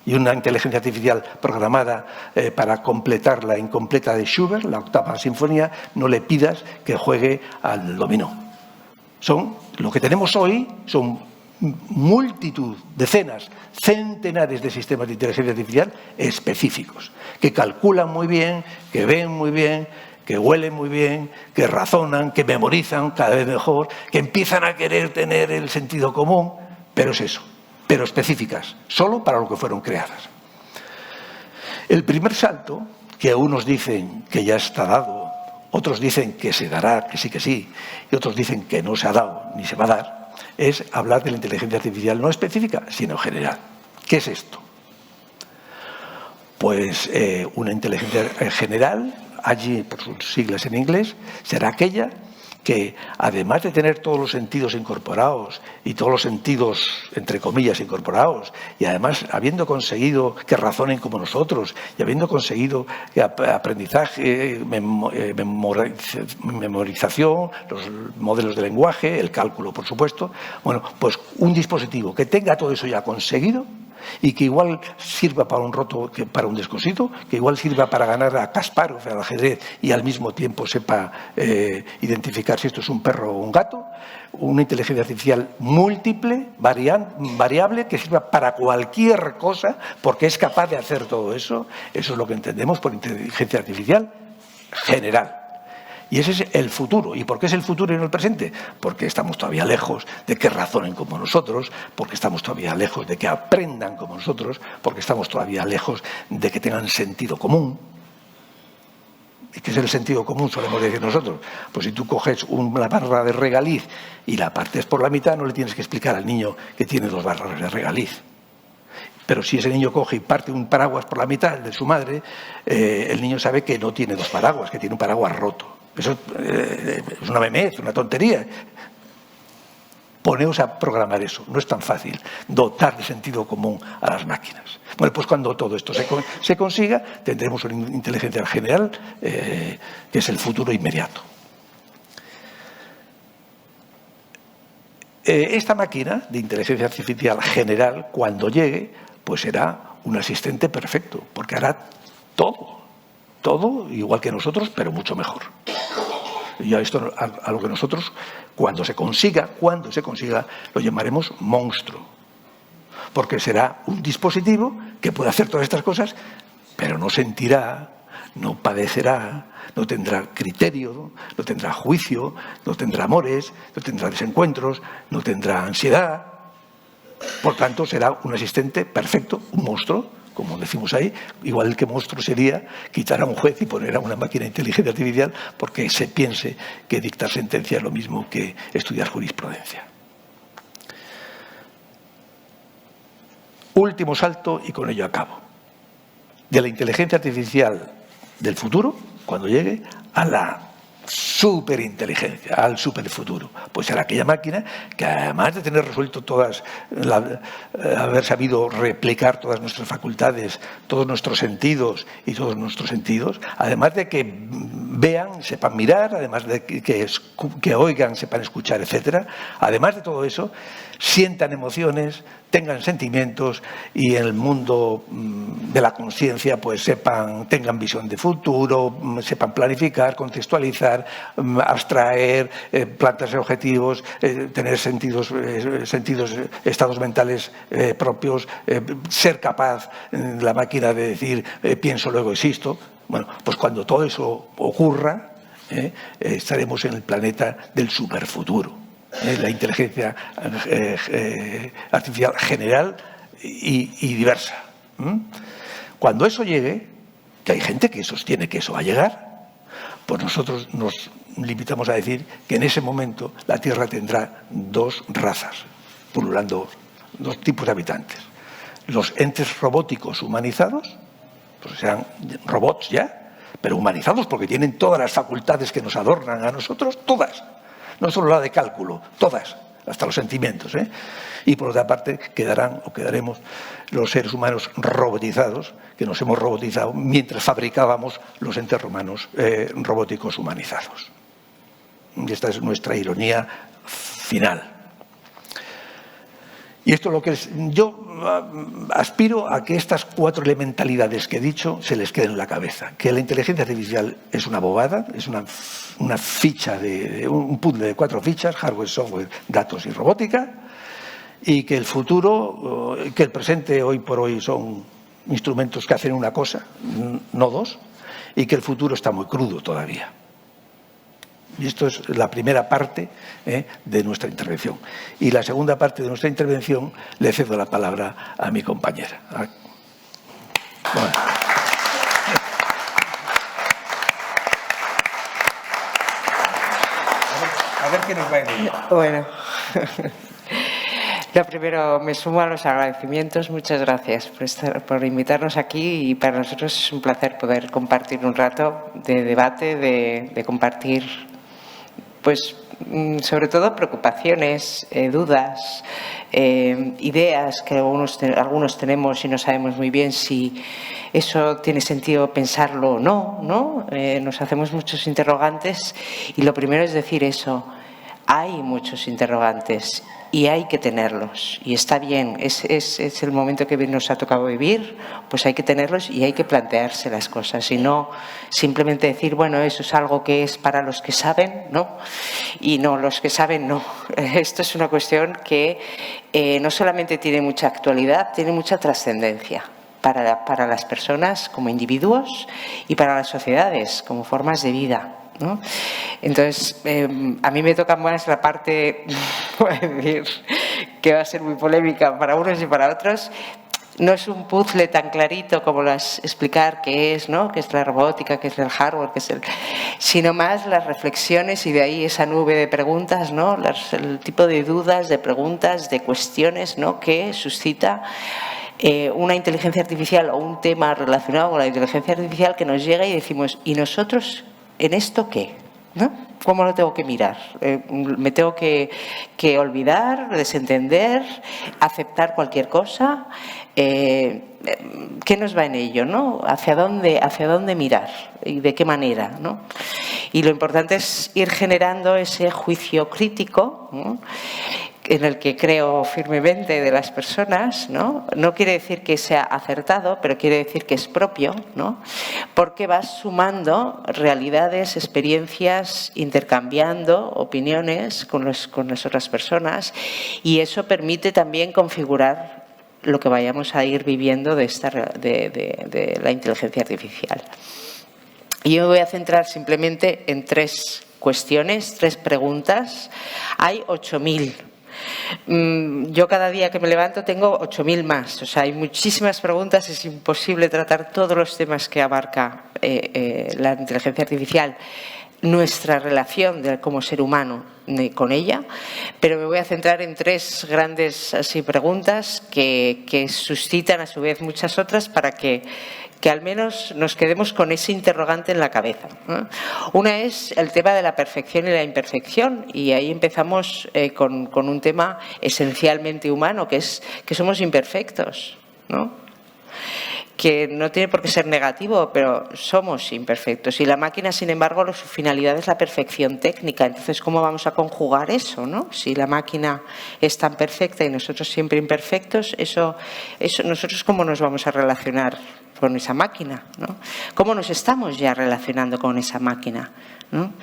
Y una inteligencia artificial programada para completar la incompleta de Schubert, la octava sinfonía, no le pidas que juegue al dominó. Lo que tenemos hoy son multitud, decenas, centenares de sistemas de inteligencia artificial específicos, que calculan muy bien, que ven muy bien, que huelen muy bien, que razonan, que memorizan cada vez mejor, que empiezan a querer tener el sentido común, pero es eso, pero específicas, solo para lo que fueron creadas. El primer salto, que unos dicen que ya está dado, otros dicen que se dará, que sí, y otros dicen que no se ha dado ni se va a dar, es hablar de la inteligencia artificial no específica, sino general. ¿Qué es esto? Pues una inteligencia general, allí por sus siglas en inglés, será aquella que, además de tener todos los sentidos incorporados y todos los sentidos, entre comillas, incorporados, y además habiendo conseguido que razonen como nosotros y habiendo conseguido aprendizaje, memorización, los modelos de lenguaje, el cálculo, por supuesto, bueno, pues un dispositivo que tenga todo eso ya conseguido y que igual sirva para un roto que para un descosido, que igual sirva para ganar a Kasparov al ajedrez y al mismo tiempo sepa identificar si esto es un perro o un gato, una inteligencia artificial múltiple, variable, que sirva para cualquier cosa porque es capaz de hacer todo eso. Eso es lo que entendemos por inteligencia artificial general. Y ese es el futuro. ¿Y por qué es el futuro y no el presente? Porque estamos todavía lejos de que razonen como nosotros, porque estamos todavía lejos de que aprendan como nosotros, porque estamos todavía lejos de que tengan sentido común. ¿Y qué es el sentido común, solemos decir nosotros? Pues si tú coges una barra de regaliz y la partes por la mitad, no le tienes que explicar al niño que tiene 2 barras de regaliz. Pero si ese niño coge y parte un paraguas por la mitad, el de su madre, el niño sabe que no tiene 2 paraguas, que tiene un paraguas roto. Eso es una memez, una tontería. Poneos a programar eso. No es tan fácil dotar de sentido común a las máquinas. Bueno, pues cuando todo esto se consiga, tendremos una inteligencia general que es el futuro inmediato. Esta máquina de inteligencia artificial general, cuando llegue, pues será un asistente perfecto, porque hará todo igual que nosotros, pero mucho mejor. Es Y a esto, a lo que nosotros, cuando se consiga, lo llamaremos monstruo. Porque será un dispositivo que puede hacer todas estas cosas, pero no sentirá, no padecerá, no tendrá criterio, no tendrá juicio, no tendrá amores, no tendrá desencuentros, no tendrá ansiedad. Por tanto, será un asistente perfecto, un monstruo, como decimos ahí. Igual que monstruo sería quitar a un juez y poner a una máquina de inteligencia artificial porque se piense que dictar sentencia es lo mismo que estudiar jurisprudencia. Último salto, y con ello acabo. De la inteligencia artificial del futuro, cuando llegue, a la superinteligencia, al superfuturo. Pues será aquella máquina que, además de tener resuelto todas, haber sabido replicar todas nuestras facultades, todos nuestros sentidos, además de que vean, sepan mirar, además de que oigan, sepan escuchar, etcétera, además de todo eso, sientan emociones, tengan sentimientos y en el mundo de la conciencia pues tengan visión de futuro, sepan planificar, contextualizar, abstraer, plantearse objetivos, tener estados mentales propios, ser capaz la máquina de decir pienso, luego existo. Bueno, pues cuando todo eso ocurra, estaremos en el planeta del superfuturo. La inteligencia artificial general y diversa. Cuando eso llegue, que hay gente que sostiene que eso va a llegar, pues nosotros nos limitamos a decir que en ese momento la Tierra tendrá dos razas, pululando, dos tipos de habitantes. Los entes robóticos humanizados, pues sean robots ya, pero humanizados porque tienen todas las facultades que nos adornan a nosotros, todas. No solo la de cálculo, todas, hasta los sentimientos. Y por otra parte quedaremos los seres humanos robotizados, que nos hemos robotizado mientras fabricábamos los entes robóticos humanizados. Y esta es nuestra ironía final. Y esto es lo que yo aspiro a que estas cuatro elementalidades que he dicho se les queden en la cabeza. Que la inteligencia artificial es una bobada, es una ficha, un puzzle de 4 fichas, hardware, software, datos y robótica, y que el futuro, que el presente hoy por hoy son instrumentos que hacen una cosa, no dos, y que el futuro está muy crudo todavía. Y esto es la primera parte de nuestra intervención. Y la segunda parte de nuestra intervención le cedo la palabra a mi compañera. Bueno. A ver qué nos va a decir. Bueno, lo primero, me sumo a los agradecimientos. Muchas gracias por invitarnos aquí, y para nosotros es un placer poder compartir un rato de debate, de compartir, pues sobre todo preocupaciones, dudas, ideas que algunos tenemos y no sabemos muy bien si eso tiene sentido pensarlo o no. Nos hacemos muchos interrogantes, y lo primero es decir eso. Hay muchos interrogantes y hay que tenerlos, y está bien, es el momento que nos ha tocado vivir, pues hay que tenerlos y hay que plantearse las cosas, y no simplemente decir, bueno, eso es algo que es para los que saben, ¿no? Y no, los que saben no. Esto es una cuestión que no solamente tiene mucha actualidad, tiene mucha trascendencia para las personas como individuos y para las sociedades como formas de vida, ¿no? Entonces, a mí me toca más la parte, voy a decir, que va a ser muy polémica para unos y para otros. No es un puzzle tan clarito como explicar qué es, ¿no? Qué es la robótica, qué es el hardware, sino más las reflexiones, y de ahí esa nube de preguntas, ¿no? El tipo de dudas, de preguntas, de cuestiones, ¿no? Que suscita una inteligencia artificial o un tema relacionado con la inteligencia artificial que nos llega y decimos, ¿y nosotros en esto qué? ¿No? ¿Cómo lo tengo que mirar? ¿Me tengo que olvidar, desentender, aceptar cualquier cosa? ¿Qué nos va en ello, ¿no? ¿Hacia dónde mirar? ¿Y de qué manera, ¿no? Y lo importante es ir generando ese juicio crítico, ¿no? en el que creo firmemente de las personas, ¿no? No quiere decir que sea acertado, pero quiere decir que es propio, ¿no? Porque vas sumando realidades, experiencias, intercambiando opiniones con las otras personas, y eso permite también configurar lo que vayamos a ir viviendo de la inteligencia artificial. Y yo me voy a centrar simplemente en 3 cuestiones, 3 preguntas. Hay 8.000. Yo cada día que me levanto tengo 8.000 más. O sea, hay muchísimas preguntas, es imposible tratar todos los temas que abarca la inteligencia artificial, nuestra relación como ser humano con ella, pero me voy a centrar en 3 grandes preguntas que suscitan a su vez muchas otras para que al menos nos quedemos con ese interrogante en la cabeza, ¿no? Una es el tema de la perfección y la imperfección, y ahí empezamos con un tema esencialmente humano, que es que somos imperfectos, ¿no? Que no tiene por qué ser negativo, pero somos imperfectos. Y la máquina, sin embargo, su finalidad es la perfección técnica. Entonces, ¿cómo vamos a conjugar eso, ¿no? Si la máquina es tan perfecta y nosotros siempre imperfectos, eso nosotros ¿cómo nos vamos a relacionar con esa máquina, ¿no? ¿Cómo nos estamos ya relacionando con esa máquina, ¿no?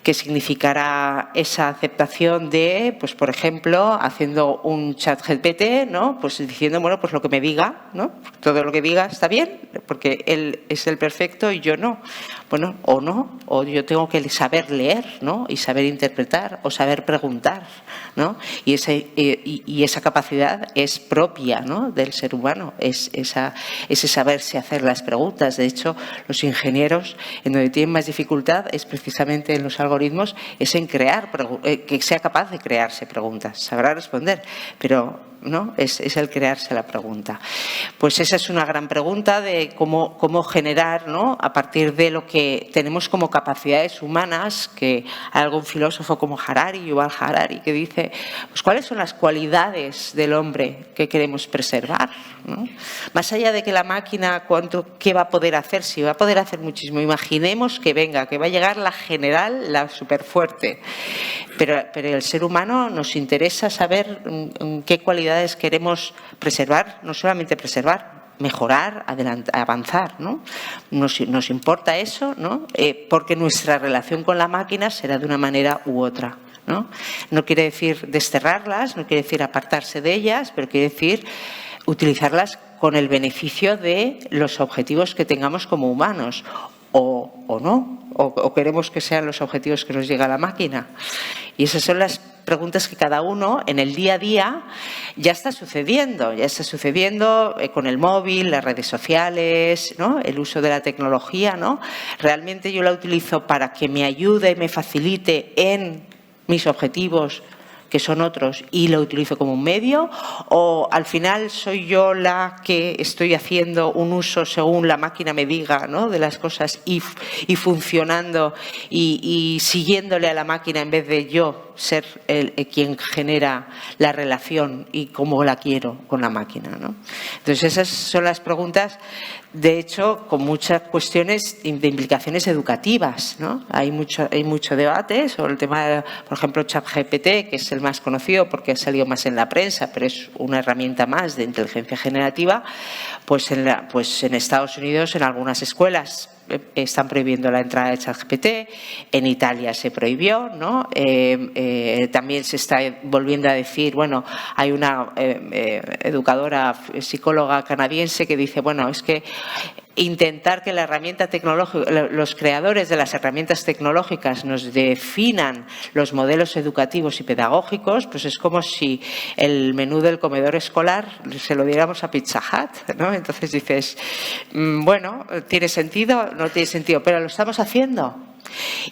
¿Qué significará esa aceptación de, pues por ejemplo, haciendo un chat GPT, ¿no? Pues diciendo, bueno, pues lo que me diga, ¿no? Todo lo que diga está bien, porque él es el perfecto y yo no. Bueno, o no, o yo tengo que saber leer, ¿no? Y saber interpretar, o saber preguntar, ¿no? Y esa capacidad es propia, ¿no? Del ser humano, es ese saberse hacer las preguntas. De hecho, los ingenieros, en donde tienen más dificultad, es precisamente en los algoritmos, es en crear, que sea capaz de crearse preguntas. Sabrá responder, pero ¿no? Es el crearse la pregunta. Pues esa es una gran pregunta de cómo generar, ¿no? A partir de lo que tenemos como capacidades humanas, que hay algún filósofo como Yuval Harari, que dice, pues cuáles son las cualidades del hombre que queremos preservar, ¿no? Más allá de que la máquina, ¿qué va a poder hacer? Si va a poder hacer muchísimo. Imaginemos que va a llegar la general, la superfuerte. Pero el ser humano nos interesa saber qué cualidades queremos preservar, no solamente preservar, mejorar, avanzar, ¿no? Nos importa eso, ¿no? Porque nuestra relación con la máquina será de una manera u otra, ¿no? No quiere decir desterrarlas, no quiere decir apartarse de ellas, pero quiere decir utilizarlas con el beneficio de los objetivos que tengamos como humanos, o no, o queremos que sean los objetivos que nos llega a la máquina. Y esas son las preguntas que cada uno en el día a día ya está sucediendo con el móvil, las redes sociales, ¿no? El uso de la tecnología, ¿no? Realmente yo la utilizo para que me ayude y me facilite en mis objetivos, que son otros, y lo utilizo como un medio, o al final soy yo la que estoy haciendo un uso según la máquina me diga, ¿no? De las cosas y funcionando y siguiéndole a la máquina en vez de yo ser quien genera la relación y cómo la quiero con la máquina, ¿no? Entonces esas son las preguntas, de hecho, con muchas cuestiones de implicaciones educativas, ¿no? Hay mucho debate sobre el tema de, por ejemplo, ChatGPT, que es el más conocido porque ha salido más en la prensa, pero es una herramienta más de inteligencia generativa. Pues en Estados Unidos, en algunas escuelas, están prohibiendo la entrada de ChatGPT. En Italia se prohibió, ¿no? También se está volviendo a decir, bueno, hay una educadora, psicóloga canadiense que dice, bueno, es que intentar que la herramienta tecnológica, los creadores de las herramientas tecnológicas nos definan los modelos educativos y pedagógicos, pues es como si el menú del comedor escolar se lo diéramos a Pizza Hut, ¿no? Entonces dices, bueno, ¿tiene sentido? No tiene sentido, pero lo estamos haciendo.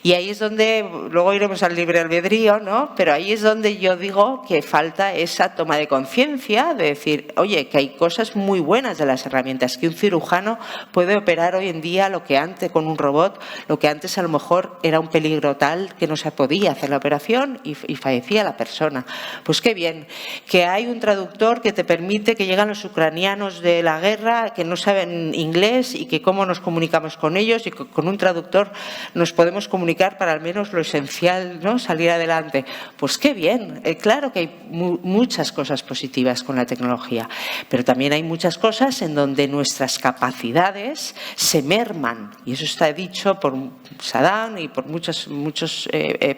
Y ahí es donde, luego iremos al libre albedrío, ¿no? Pero ahí es donde yo digo que falta esa toma de conciencia de decir, oye, que hay cosas muy buenas de las herramientas, que un cirujano puede operar hoy en día lo que antes con un robot, lo que antes a lo mejor era un peligro tal que no se podía hacer la operación y fallecía la persona. Pues qué bien, que hay un traductor que te permite que llegan los ucranianos de la guerra que no saben inglés y que cómo nos comunicamos con ellos y que con un traductor nos podemos comunicar comunicar para al menos lo esencial, ¿no? Salir adelante. Pues qué bien, claro que hay muchas cosas positivas con la tecnología, pero también hay muchas cosas en donde nuestras capacidades se merman, y eso está dicho por Saddam y por muchas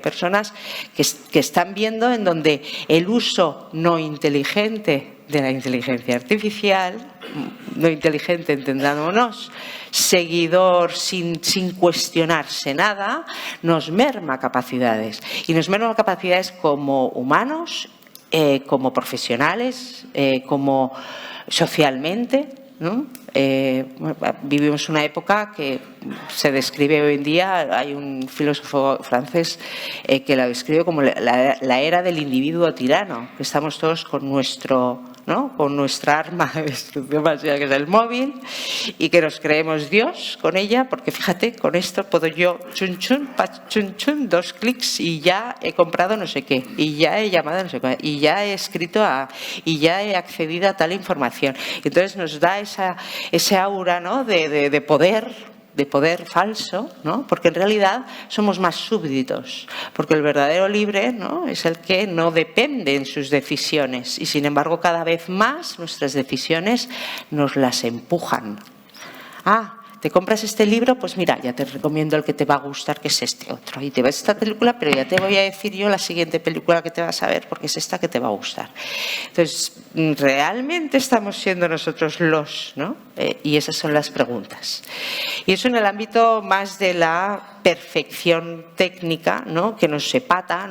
personas que están viendo en donde el uso no inteligente de la inteligencia artificial, no inteligente, entendámonos, seguidor sin cuestionarse nada, nos merma capacidades. Y nos merma capacidades como humanos, como profesionales, como socialmente, ¿no? Vivimos una época que se describe hoy en día, hay un filósofo francés que la describe como la era del individuo tirano, que estamos todos con nuestra arma de destrucción masiva, que es el móvil, y que nos creemos Dios con ella, porque fíjate, con esto puedo yo chun chun, chun chun, 2 clics y ya he comprado no sé qué, y ya he llamado no sé qué, y ya he escrito y ya he accedido a tal información. Entonces nos da ese aura, ¿no? de poder falso, ¿no? Porque en realidad somos más súbditos, porque el verdadero libre, ¿no? Es el que no depende en sus decisiones, y sin embargo cada vez más nuestras decisiones nos las empujan. ¿Te compras este libro? Pues mira, ya te recomiendo el que te va a gustar, que es este otro. Y te ves esta película, pero ya te voy a decir yo la siguiente película que te vas a ver, porque es esta que te va a gustar. Entonces, ¿realmente estamos siendo nosotros ¿no? Y esas son las preguntas. Y eso en el ámbito más de la perfección técnica, ¿no? Que nos sepata,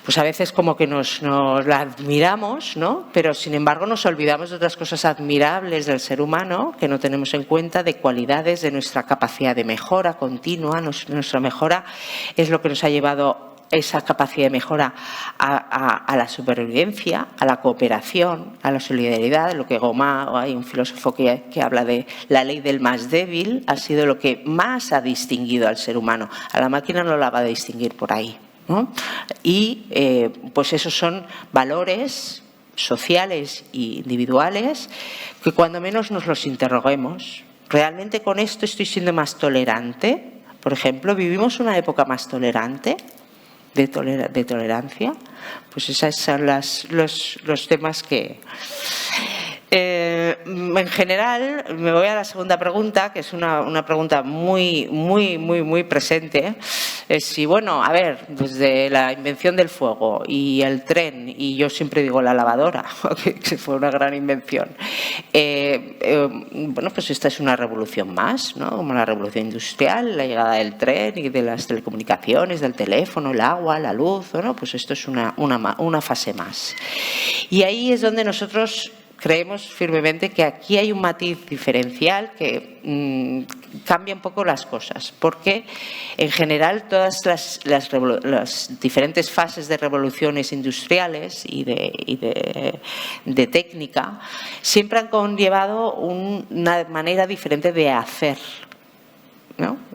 pues a veces como que nos la admiramos, ¿no? Pero sin embargo nos olvidamos de otras cosas admirables del ser humano que no tenemos en cuenta, de cualidades de nuestra capacidad de mejora continua. Nuestra mejora es lo que nos ha llevado esa capacidad de mejora a la supervivencia, a la cooperación, a la solidaridad. Lo que Goma, hay un filósofo que habla de la ley del más débil, ha sido lo que más ha distinguido al ser humano. A la máquina no la va a distinguir por ahí, ¿no? Y pues esos son valores sociales e individuales que cuando menos nos los interroguemos. ¿Realmente con esto estoy siendo más tolerante? Por ejemplo, ¿vivimos una época más tolerante? De tolerancia. Pues esos son los temas que... en general, me voy a la segunda pregunta, que es una pregunta muy presente. Es si, bueno, a ver, desde la invención del fuego y el tren, y yo siempre digo la lavadora, que fue una gran invención, bueno, pues esta es una revolución más, ¿no? Como la revolución industrial, la llegada del tren y de las telecomunicaciones, del teléfono, el agua, la luz, ¿no? Pues esto es una fase más. Y ahí es donde nosotros creemos firmemente que aquí hay un matiz diferencial que cambia un poco las cosas, porque en general todas las diferentes fases de revoluciones industriales y de técnica siempre han conllevado una manera diferente de hacer, ¿no?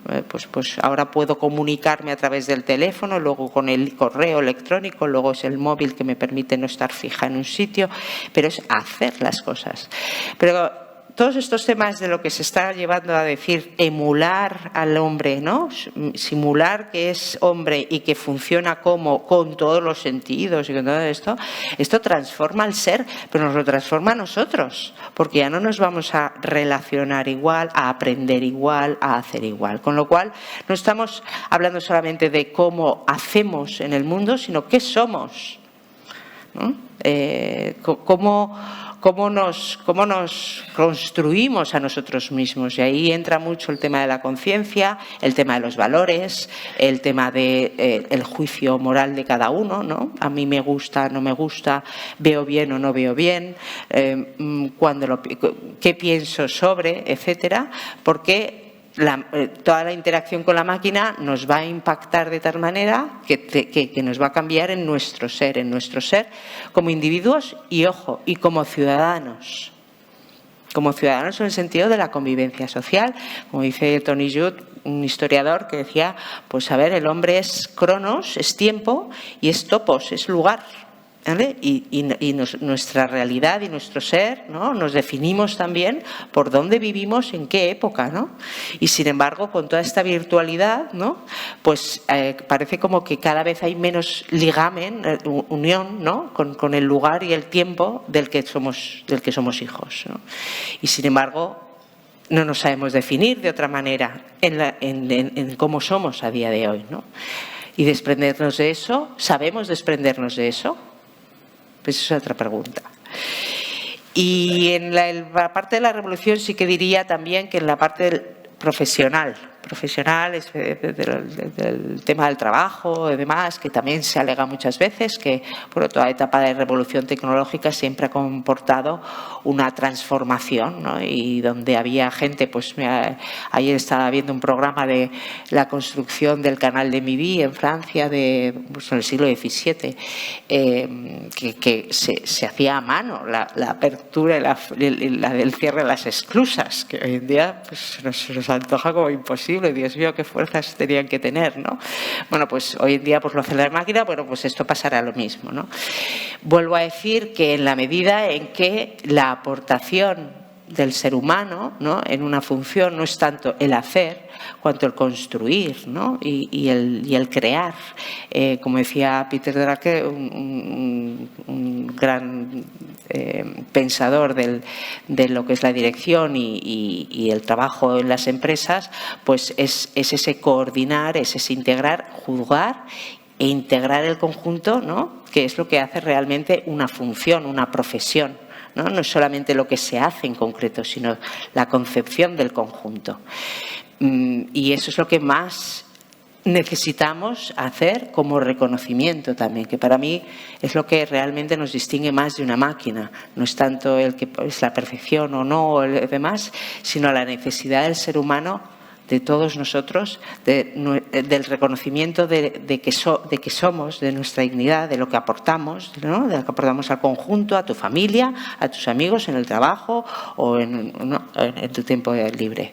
Pues ahora puedo comunicarme a través del teléfono, luego con el correo electrónico, luego es el móvil que me permite no estar fija en un sitio, pero es hacer las cosas. Pero todos estos temas de lo que se está llevando a decir emular al hombre, ¿no? Simular que es hombre y que funciona con todos los sentidos y con todo esto transforma al ser, pero nos lo transforma a nosotros, porque ya no nos vamos a relacionar igual, a aprender igual, a hacer igual. Con lo cual no estamos hablando solamente de cómo hacemos en el mundo, sino qué somos, ¿no? Cómo nos construimos a nosotros mismos. Y ahí entra mucho el tema de la conciencia, el tema de los valores, el tema del juicio moral de cada uno, ¿no? A mí me gusta, no me gusta, veo bien o no veo bien, qué pienso sobre, etcétera, porque toda la interacción con la máquina nos va a impactar de tal manera que nos va a cambiar en nuestro ser como individuos y, ojo, y como ciudadanos. Como ciudadanos en el sentido de la convivencia social, como dice Tony Judt, un historiador que decía, pues a ver, el hombre es cronos, es tiempo, y es topos, es lugar. ¿vale? Nuestra realidad y nuestro ser, ¿no? Nos definimos también por dónde vivimos, en qué época, ¿no? Y sin embargo, con toda esta virtualidad, ¿no? Pues parece como que cada vez hay menos ligamen, unión, ¿no? Con el lugar y el tiempo del que somos hijos, ¿no? Y sin embargo, no nos sabemos definir de otra manera en cómo somos a día de hoy, ¿no? Y desprendernos de eso, ¿sabemos desprendernos de eso? Pues esa es otra pregunta. Y en la parte de la revolución sí que diría también que en la parte profesional es del tema del trabajo y demás, que también se alega muchas veces que por toda etapa de revolución tecnológica siempre ha comportado una transformación, ¿no? Y donde había gente, pues ayer estaba viendo un programa de la construcción del canal de Midi en Francia pues en el siglo XVII, que se hacía a mano la apertura y el cierre de las esclusas, que hoy en día pues, nos antoja como imposible. Dios mío, qué fuerzas tenían que tener, ¿no? Bueno, pues hoy en día pues lo hace la máquina, bueno, pues esto pasará lo mismo, ¿no? Vuelvo a decir que en la medida en que la aportación del ser humano, ¿no? En una función no es tanto el hacer cuanto el construir, ¿no? y el crear. Como decía Peter Drucker, un gran pensador de lo que es la dirección y el trabajo en las empresas, pues es ese coordinar, es ese integrar, juzgar e integrar el conjunto, ¿no? Que es lo que hace realmente una función, una profesión. No es solamente lo que se hace en concreto, sino la concepción del conjunto. Y eso es lo que más necesitamos hacer como reconocimiento también, que para mí es lo que realmente nos distingue más de una máquina. No es tanto el que es la perfección o no o el demás, sino la necesidad del ser humano, de todos nosotros, del reconocimiento de que somos, de nuestra dignidad, de lo que aportamos, ¿no? De lo que aportamos al conjunto, a tu familia, a tus amigos, en el trabajo o en tu tiempo libre.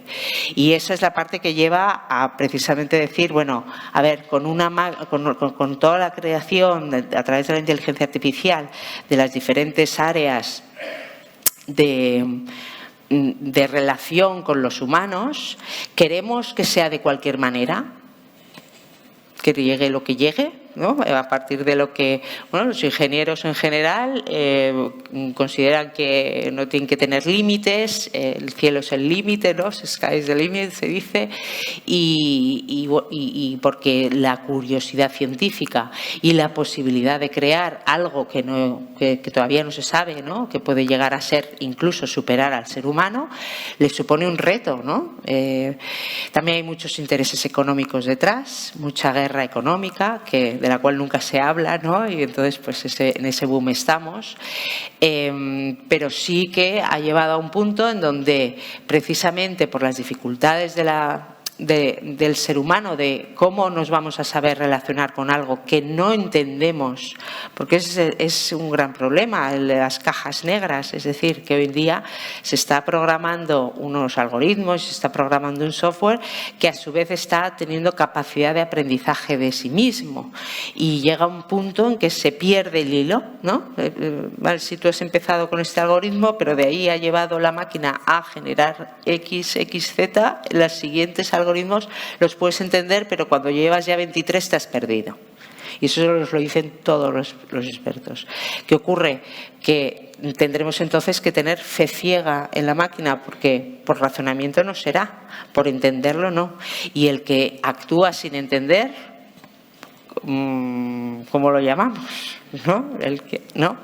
Y esa es la parte que lleva a precisamente decir, bueno, a ver, con toda la creación a través de la inteligencia artificial de las diferentes áreas de relación con los humanos, queremos que sea de cualquier manera, que llegue lo que llegue, ¿no? A partir de lo que, bueno, los ingenieros en general consideran que no tienen que tener límites, el cielo es el límite, ¿no? Sky is the limit, se dice, y porque la curiosidad científica y la posibilidad de crear algo que todavía no se sabe, ¿no? Que puede llegar a ser, incluso superar al ser humano, le supone un reto, ¿no? También hay muchos intereses económicos detrás, mucha guerra económica de la cual nunca se habla, ¿no? Y entonces pues en ese boom estamos, pero sí que ha llevado a un punto en donde precisamente por las dificultades del ser humano, de cómo nos vamos a saber relacionar con algo que no entendemos, porque es un gran problema, las cajas negras, es decir, que hoy en día se está programando unos algoritmos, se está programando un software que a su vez está teniendo capacidad de aprendizaje de sí mismo y llega a un punto en que se pierde el hilo, ¿no? Vale, si tú has empezado con este algoritmo, pero de ahí ha llevado la máquina a generar X, Z, los siguientes algoritmos los puedes entender, pero cuando llevas ya 23 te has perdido. Y eso nos lo dicen todos los expertos. ¿Qué ocurre? Que tendremos entonces que tener fe ciega en la máquina, porque por razonamiento no será, por entenderlo no. Y el que actúa sin entender, ¿cómo lo llamamos? ¿No?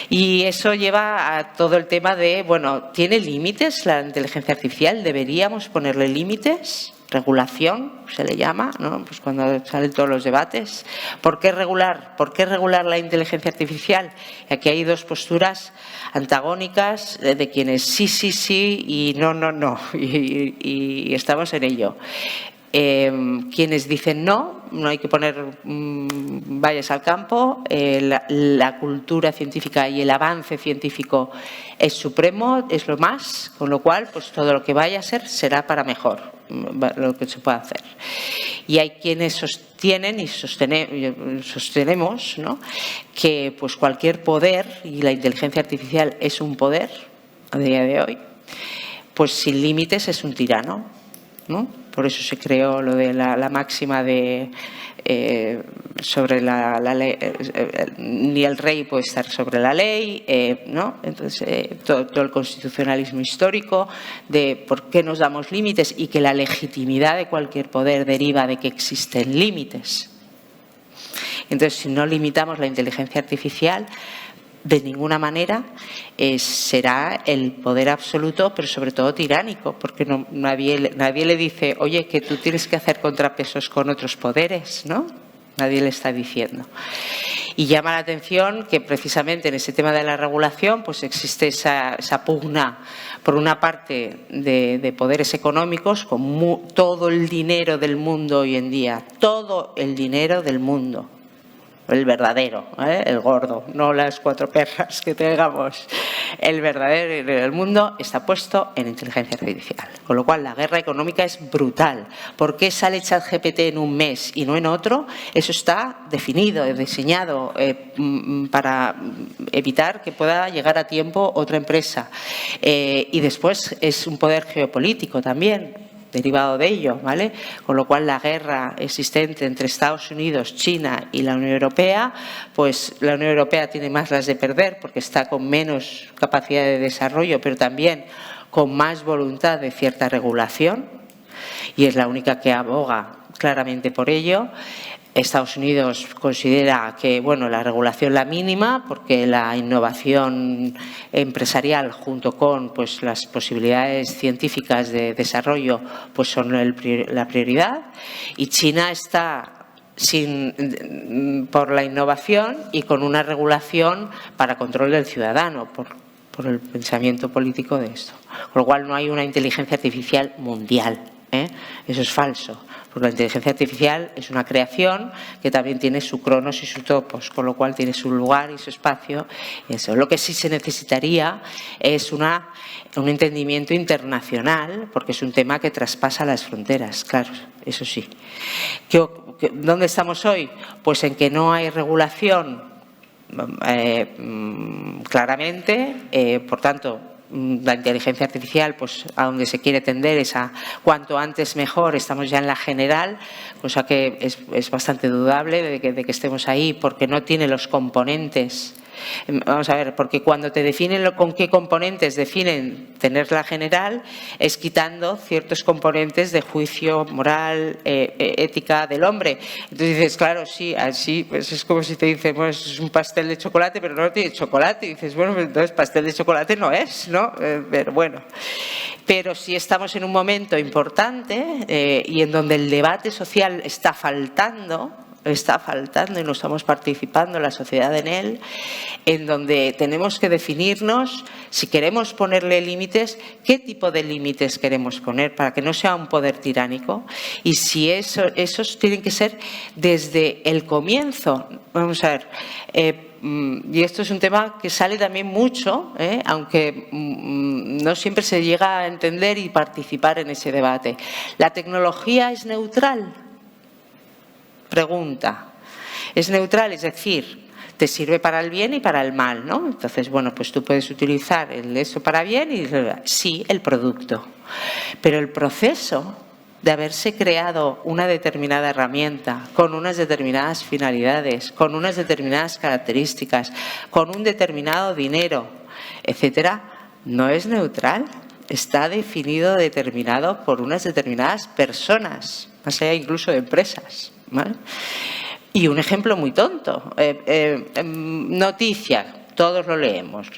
Y eso lleva a todo el tema de, bueno, ¿tiene límites la inteligencia artificial? ¿Deberíamos ponerle límites? Regulación, se le llama, ¿no? Pues cuando salen todos los debates. ¿Por qué regular? ¿Por qué regular la inteligencia artificial? Y aquí hay dos posturas antagónicas de quienes sí y no. Y estamos en ello. Quienes dicen no hay que poner vallas al campo, la cultura científica y el avance científico es supremo, es lo más, con lo cual pues todo lo que vaya a ser será para mejor, lo que se pueda hacer. Y hay quienes sostienen y sostenemos, ¿no?, que pues cualquier poder, y la inteligencia artificial es un poder a día de hoy, pues sin límites es un tirano, ¿no? Por eso se creó lo de la máxima de sobre la ley, ni el rey puede estar sobre la ley, ¿no? Entonces, todo el constitucionalismo histórico de por qué nos damos límites y que la legitimidad de cualquier poder deriva de que existen límites. Entonces, si no limitamos la inteligencia artificial, de ninguna manera será el poder absoluto, pero sobre todo tiránico, porque nadie le dice, oye, que tú tienes que hacer contrapesos con otros poderes, ¿no? Nadie le está diciendo. Y llama la atención que precisamente en ese tema de la regulación pues existe esa pugna, por una parte, de poderes económicos con todo el dinero del mundo hoy en día, todo el dinero del mundo. El verdadero, el gordo, no las 4 perras que tengamos. El verdadero del mundo está puesto en inteligencia artificial. Con lo cual, la guerra económica es brutal. ¿Por qué sale ChatGPT en un mes y no en otro? Eso está definido, diseñado para evitar que pueda llegar a tiempo otra empresa. Y después es un poder geopolítico también, derivado de ello, ¿vale? Con lo cual la guerra existente entre Estados Unidos, China y la Unión Europea, pues la Unión Europea tiene más las de perder porque está con menos capacidad de desarrollo, pero también con más voluntad de cierta regulación, y es la única que aboga claramente por ello. Estados Unidos considera que, bueno, la regulación la mínima, porque la innovación empresarial junto con pues las posibilidades científicas de desarrollo pues son la prioridad, y China está por la innovación y con una regulación para control del ciudadano, por el pensamiento político de esto. Con lo cual no hay una inteligencia artificial mundial, eso es falso. Porque la inteligencia artificial es una creación que también tiene su cronos y su topos, con lo cual tiene su lugar y su espacio. Eso. Lo que sí se necesitaría es un entendimiento internacional, porque es un tema que traspasa las fronteras, claro, eso sí. ¿Dónde estamos hoy? Pues en que no hay regulación claramente, por tanto, la inteligencia artificial, pues a donde se quiere tender es a cuanto antes mejor. Estamos ya en la general, cosa que es bastante dudable de que estemos ahí, porque no tiene los componentes. Vamos a ver, porque cuando te definen con qué componentes definen tener la general, es quitando ciertos componentes de juicio, moral, ética del hombre. Entonces dices, claro, sí, así, pues es como si te dicen, bueno, es un pastel de chocolate, pero no tiene chocolate. Y dices, bueno, pues entonces pastel de chocolate no es, ¿no? Pero bueno. Pero sí estamos en un momento importante y en donde el debate social está faltando y no estamos participando la sociedad en él, en donde tenemos que definirnos si queremos ponerle límites, qué tipo de límites queremos poner para que no sea un poder tiránico, y si esos tienen que ser desde el comienzo. Vamos a ver, y esto es un tema que sale también mucho, aunque no siempre se llega a entender y participar en ese debate. ¿La tecnología es neutral? Pregunta. Es neutral, es decir, te sirve para el bien y para el mal, ¿no? Entonces, bueno, pues tú puedes utilizar eso para bien y sí, el producto. Pero el proceso de haberse creado una determinada herramienta con unas determinadas finalidades, con unas determinadas características, con un determinado dinero, etcétera, no es neutral. Está definido, determinado por unas determinadas personas, más allá incluso de empresas, ¿vale? Y un ejemplo muy tonto, noticia, todos lo leemos,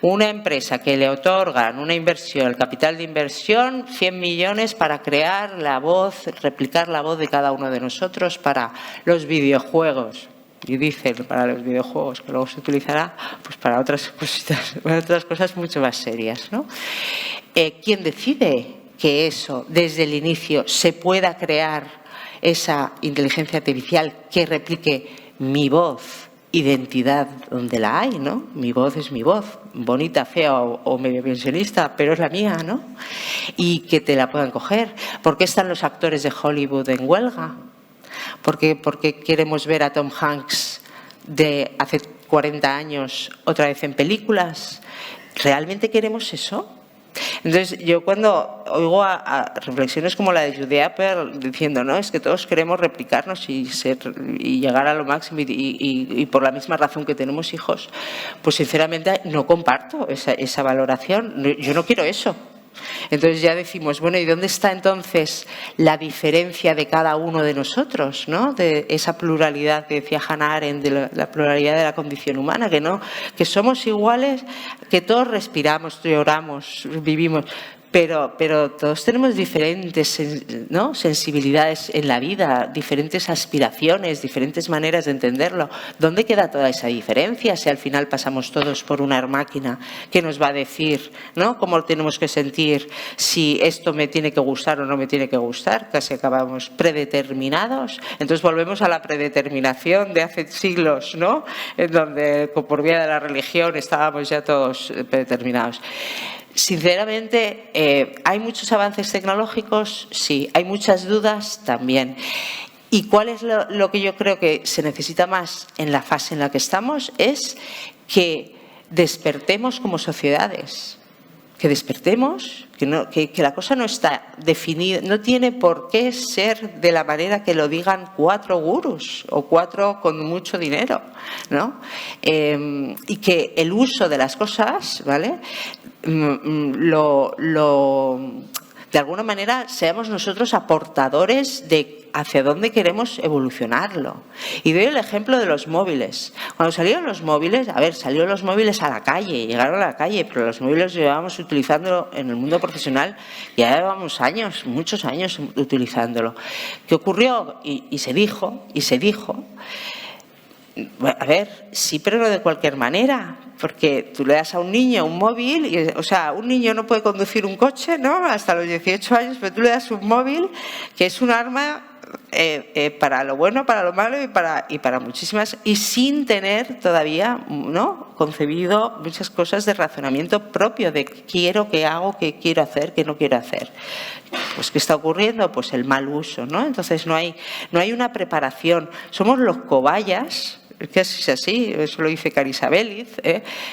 una empresa que le otorgan una inversión, el capital de inversión, 100 millones para crear la voz, replicar la voz de cada uno de nosotros para los videojuegos. Y dicen para los videojuegos, que luego se utilizará pues para otras cosas mucho más serias, ¿no? ¿Quién decide que eso desde el inicio se pueda crear esa inteligencia artificial que replique mi voz identidad donde la hay, ¿no? Mi voz es mi voz, bonita, fea o medio pensionista, pero es la mía, ¿no? Y que te la puedan coger. ¿Por qué están los actores de Hollywood en huelga? ¿Por qué queremos ver a Tom Hanks de hace 40 años otra vez en películas? ¿Realmente queremos eso? Entonces, yo cuando oigo a reflexiones como la de Judy Apple diciendo, no, es que todos queremos replicarnos y llegar a lo máximo y por la misma razón que tenemos hijos, pues sinceramente no comparto esa valoración. Yo no quiero eso. Entonces ya decimos, bueno, ¿y dónde está entonces la diferencia de cada uno de nosotros, ¿no? De esa pluralidad que decía Hannah Arendt, de la pluralidad de la condición humana, que somos iguales, que todos respiramos, lloramos, vivimos, pero todos tenemos diferentes, ¿no?, sensibilidades en la vida, diferentes aspiraciones, diferentes maneras de entenderlo. ¿Dónde queda toda esa diferencia si al final pasamos todos por una máquina que nos va a decir, ¿no?, cómo tenemos que sentir, si esto me tiene que gustar o no me tiene que gustar? Casi acabamos predeterminados. Entonces volvemos a la predeterminación de hace siglos, ¿no?, en donde por vía de la religión estábamos ya todos predeterminados. Sinceramente, ¿hay muchos avances tecnológicos? Sí. ¿Hay muchas dudas? También. ¿Y cuál es lo que yo creo que se necesita más en la fase en la que estamos? Es que despertemos como sociedades. Que despertemos, que la cosa no está definida, no tiene por qué ser de la manera que lo digan 4 gurús o 4 con mucho dinero, ¿no? Y que el uso de las cosas, ¿vale?, de alguna manera seamos nosotros aportadores de hacia dónde queremos evolucionarlo. Y doy el ejemplo de los móviles. Cuando salieron los móviles, salieron los móviles a la calle, llegaron a la calle, pero los móviles los llevábamos utilizándolo en el mundo profesional, ya llevábamos años, muchos años utilizándolo. ¿Qué ocurrió? Y se dijo, a ver, sí, pero no de cualquier manera, porque tú le das a un niño un móvil, un niño no puede conducir un coche, ¿no?, hasta los 18 años, pero tú le das un móvil que es un arma para lo bueno, para lo malo y para muchísimas, y sin tener todavía, ¿no?, concebido muchas cosas de razonamiento propio de quiero, qué hago, qué quiero hacer, qué no quiero hacer. Pues ¿qué está ocurriendo? Pues el mal uso, ¿no? Entonces no hay una preparación. Somos los cobayas. Es que es así, eso lo dice Carissa Belliz,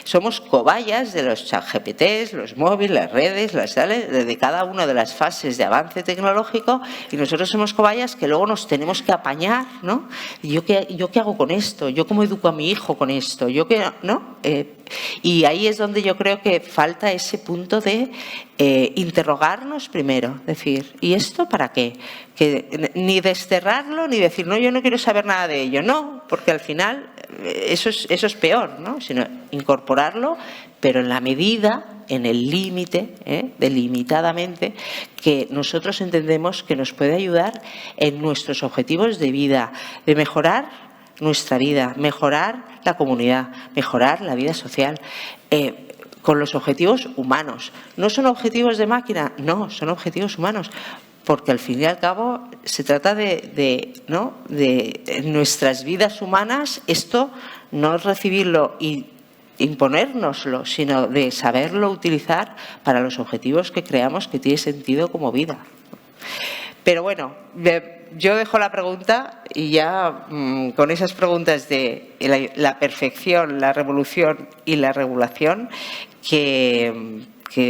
somos cobayas de los ChatGPTs, los móviles, las redes, de cada una de las fases de avance tecnológico, y nosotros somos cobayas que luego nos tenemos que apañar, ¿no? ¿Yo qué hago con esto? ¿Yo cómo educo a mi hijo con esto? ¿No? Y ahí es donde yo creo que falta ese punto de interrogarnos primero, decir, ¿y esto para qué? Que ni desterrarlo ni decir, no, yo no quiero saber nada de ello, no, porque al final eso es peor, ¿no? Sino incorporarlo, pero en la medida, en el límite, delimitadamente, que nosotros entendemos que nos puede ayudar en nuestros objetivos de vida, de mejorar nuestra vida, mejorar la comunidad, mejorar la vida social, con los objetivos humanos. ¿No son objetivos de máquina? No, son objetivos humanos. Porque al fin y al cabo se trata de nuestras vidas humanas, esto no es recibirlo y imponérnoslo, sino de saberlo utilizar para los objetivos que creamos que tiene sentido como vida. Pero bueno, yo dejo la pregunta y ya con esas preguntas de la perfección, la revolución y la regulación, que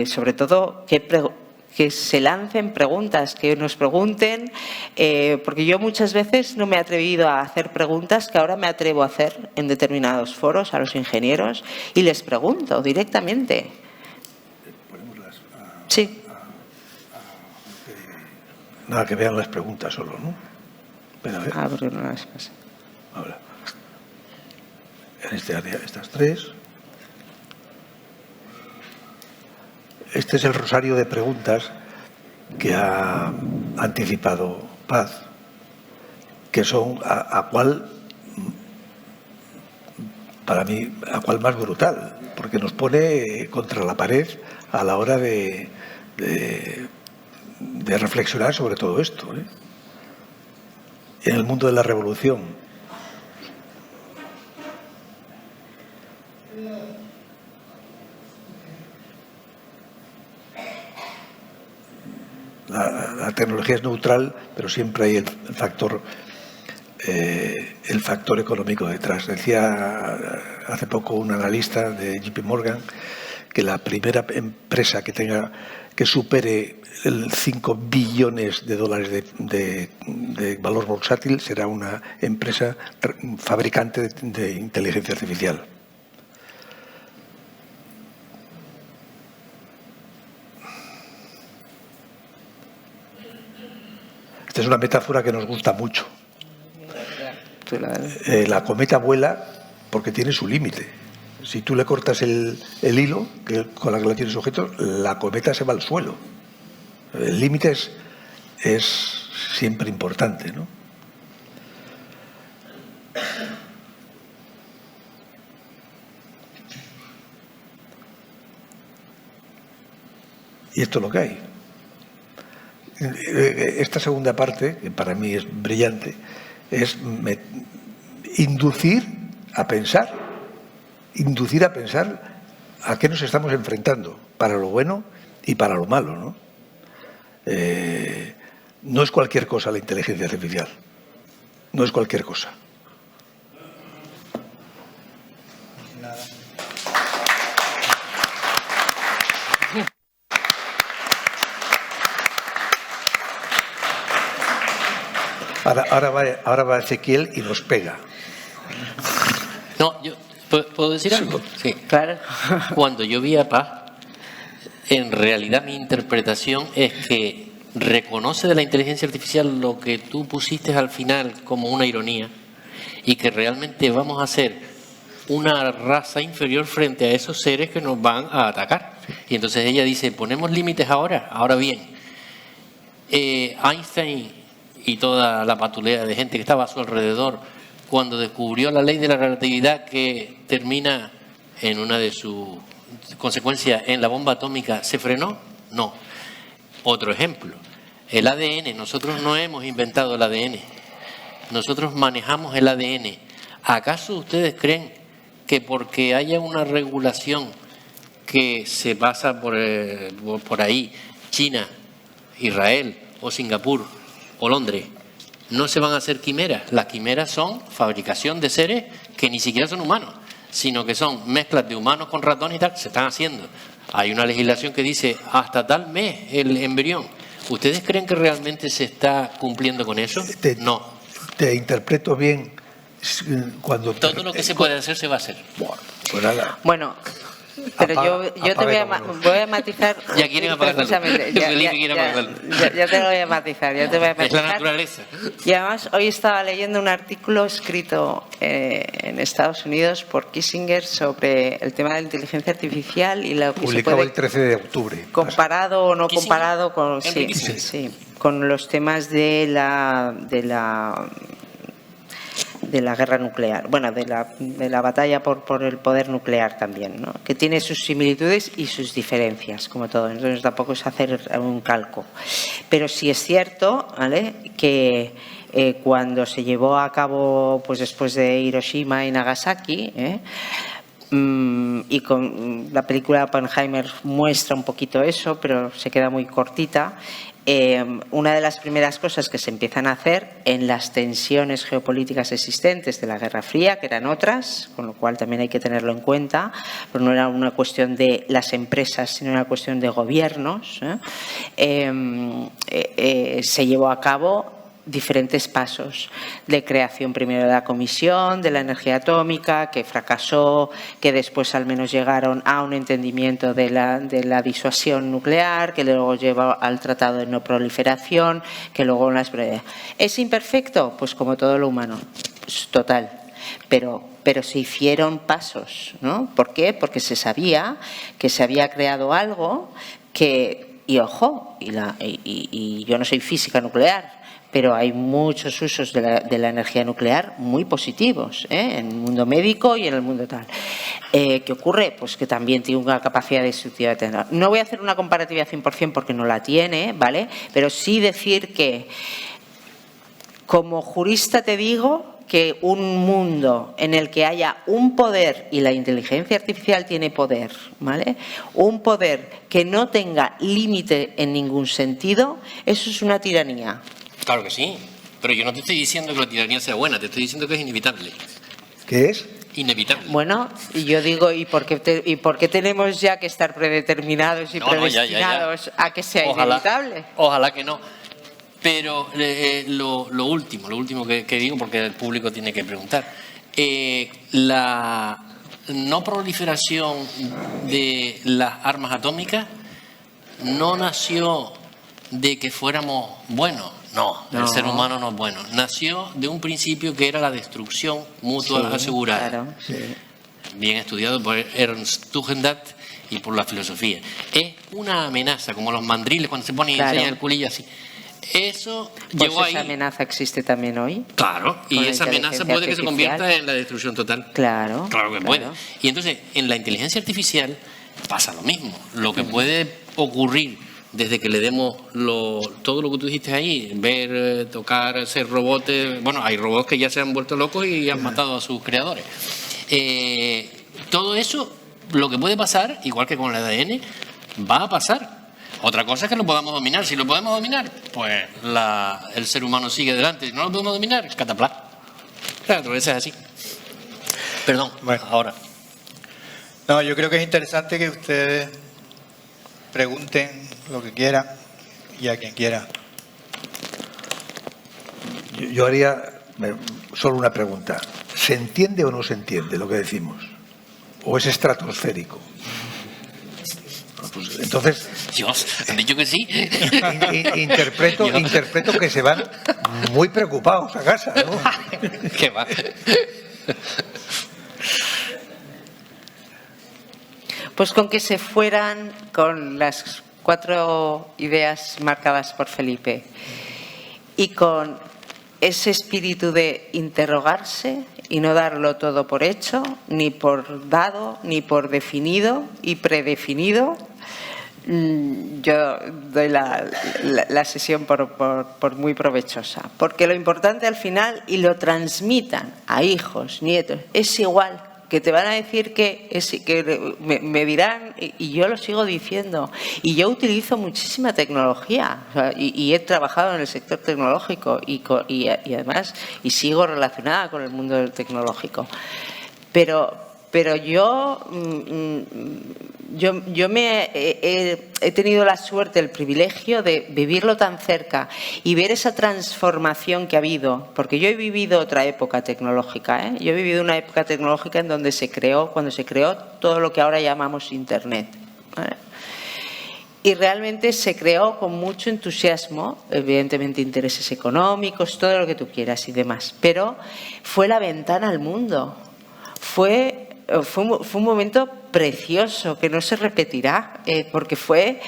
sobre todo que se lancen preguntas, que nos pregunten, porque yo muchas veces no me he atrevido a hacer preguntas que ahora me atrevo a hacer en determinados foros a los ingenieros y les pregunto directamente. Sí. Nada, que vean las preguntas solo, ¿no? Pero a ver. Porque no las pasa. Ahora. En este área, estas 3. Este es el rosario de preguntas que ha anticipado Paz, que son a cuál, para mí, a cuál más brutal, porque nos pone contra la pared a la hora de reflexionar sobre todo esto. En el mundo de la revolución, tecnología es neutral, pero siempre hay el factor económico detrás. Decía hace poco un analista de JP Morgan que la primera empresa que supere el 5 billones de dólares de valor bursátil será una empresa fabricante de inteligencia artificial. Esta es una metáfora que nos gusta mucho. La cometa vuela porque tiene su límite. Si tú le cortas el hilo con la que la tienes sujeto, la cometa se va al suelo. El límite es siempre importante, ¿no? Y esto es lo que hay. Esta segunda parte, que para mí es brillante, es inducir a pensar a qué nos estamos enfrentando, para lo bueno y para lo malo, ¿no? No es cualquier cosa la inteligencia artificial, no es cualquier cosa. Ahora va Ezequiel y nos pega. No, yo ¿puedo decir algo? Sí. Claro. Cuando yo vi a Paz, en realidad mi interpretación es que reconoce de la inteligencia artificial lo que tú pusiste al final como una ironía y que realmente vamos a ser una raza inferior frente a esos seres que nos van a atacar. Y entonces ella dice, ¿ponemos límites ahora? Ahora bien, Einstein y toda la patulea de gente que estaba a su alrededor, cuando descubrió la ley de la relatividad que termina en una de sus consecuencias en la bomba atómica, ¿se frenó? No. Otro ejemplo, el ADN. Nosotros no hemos inventado el ADN. Nosotros manejamos el ADN. ¿Acaso ustedes creen que porque haya una regulación que se pasa por ahí, China, Israel o Singapur o Londres, no se van a hacer quimeras? Las quimeras son fabricación de seres que ni siquiera son humanos, sino que son mezclas de humanos con ratones y tal, se están haciendo. Hay una legislación que dice hasta tal mes el embrión. ¿Ustedes creen que realmente se está cumpliendo con eso? No. Te interpreto bien cuando... Todo lo que se puede hacer se va a hacer. Pues nada. Bueno, pero yo te voy a matizar. Ya quieren apagar la luz. Ya te lo voy a matizar. Es la naturaleza. Y además hoy estaba leyendo un artículo escrito en Estados Unidos por Kissinger sobre el tema de la inteligencia artificial y lo que publicado el 13 de octubre. Comparado o no comparado con, sí, con los temas de la guerra nuclear, bueno, de la batalla por el poder nuclear también, ¿no? Que tiene sus similitudes y sus diferencias, como todo. Entonces tampoco es hacer un calco. Pero sí es cierto, ¿vale?, que cuando se llevó a cabo, pues después de Hiroshima y Nagasaki, y con la película Oppenheimer muestra un poquito eso, pero se queda muy cortita. Una de las primeras cosas que se empiezan a hacer en las tensiones geopolíticas existentes de la Guerra Fría, que eran otras, con lo cual también hay que tenerlo en cuenta, pero no era una cuestión de las empresas, sino una cuestión de gobiernos, se llevó a cabo diferentes pasos de creación, primero de la Comisión de la Energía Atómica, que fracasó, que después al menos llegaron a un entendimiento de la disuasión nuclear, que luego llevó al Tratado de No Proliferación, que luego ¿Es imperfecto? Pues como todo lo humano, pues total. Pero se hicieron pasos, ¿no? ¿Por qué? Porque se sabía que se había creado algo que, y ojo, y yo no soy física nuclear, pero hay muchos usos de la energía nuclear muy positivos, en el mundo médico y en el mundo tal. ¿Qué ocurre? Pues que también tiene una capacidad destructiva. No voy a hacer una comparativa 100% porque no la tiene, ¿vale? Pero sí decir que, como jurista te digo que un mundo en el que haya un poder, y la inteligencia artificial tiene poder, ¿vale? Un poder que no tenga límite en ningún sentido, eso es una tiranía. Claro que sí, pero yo no te estoy diciendo que la tiranía sea buena, te estoy diciendo que es inevitable. ¿Qué es? Inevitable. Bueno, y yo digo, ¿y por qué tenemos ya que estar predeterminados y predestinados a que sea inevitable? Ojalá que no. Pero lo último que digo, porque el público tiene que preguntar, la no proliferación de las armas atómicas no nació de que fuéramos buenos. No, el ser humano no es bueno. Nació de un principio que era la destrucción mutua asegurada. Claro, sí. Bien estudiado por Ernst Tugendhat y por la filosofía. Es una amenaza, como los mandriles cuando se ponen y enseñan el culillo así. Eso llegó ahí. ¿Esa amenaza existe también hoy? Claro, y esa amenaza puede que se convierta en la destrucción total. Claro. Claro que puede. Y entonces, en la inteligencia artificial pasa lo mismo. Lo que puede ocurrir desde que le demos todo lo que tú dijiste ahí, ver, tocar, ser robots. Bueno, hay robots que ya se han vuelto locos y han matado a sus creadores. Todo eso, lo que puede pasar, igual que con el ADN, va a pasar. Otra cosa es que lo podamos dominar. Si lo podemos dominar, pues el ser humano sigue adelante. Si no lo podemos dominar, cataplá. Claro, a veces es así. Perdón, bueno, ahora. No, yo creo que es interesante que ustedes pregunten lo que quieran y a quien quiera. Yo haría solo una pregunta. ¿Se entiende o no se entiende lo que decimos? ¿O es estratosférico? Pues entonces, Dios, han dicho que sí. interpreto que se van muy preocupados a casa, ¿no? ¿Qué va? Pues con que se fueran con las 4 ideas marcadas por Felipe y con ese espíritu de interrogarse y no darlo todo por hecho, ni por dado, ni por definido y predefinido, yo doy la sesión por muy provechosa. Porque lo importante al final, y lo transmitan a hijos, nietos, es igual. Que te van a decir que me dirán, y yo lo sigo diciendo, y yo utilizo muchísima tecnología, o sea, y he trabajado en el sector tecnológico y además y sigo relacionada con el mundo del tecnológico, pero yo he tenido la suerte, el privilegio de vivirlo tan cerca y ver esa transformación que ha habido, porque yo he vivido otra época tecnológica, Yo he vivido una época tecnológica en donde cuando se creó todo lo que ahora llamamos Internet, ¿vale? Y realmente se creó con mucho entusiasmo, evidentemente intereses económicos, todo lo que tú quieras y demás, pero fue la ventana al mundo, fue un momento precioso que no se repetirá, porque fue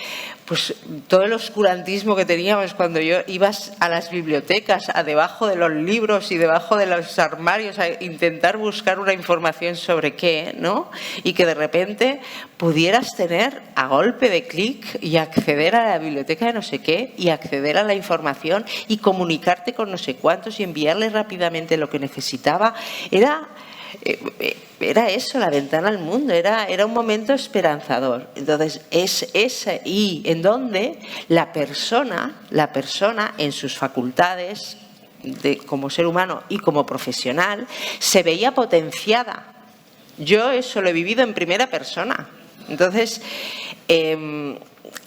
pues todo el oscurantismo que teníamos cuando ibas a las bibliotecas, a debajo de los libros y debajo de los armarios a intentar buscar una información sobre qué, ¿no? Y que de repente pudieras tener a golpe de clic y acceder a la biblioteca de no sé qué y acceder a la información y comunicarte con no sé cuántos y enviarles rápidamente lo que necesitaba. Era eso, la ventana al mundo, era un momento esperanzador. Entonces, es ese y en donde la persona en sus facultades como ser humano y como profesional se veía potenciada. Yo eso lo he vivido en primera persona. Entonces,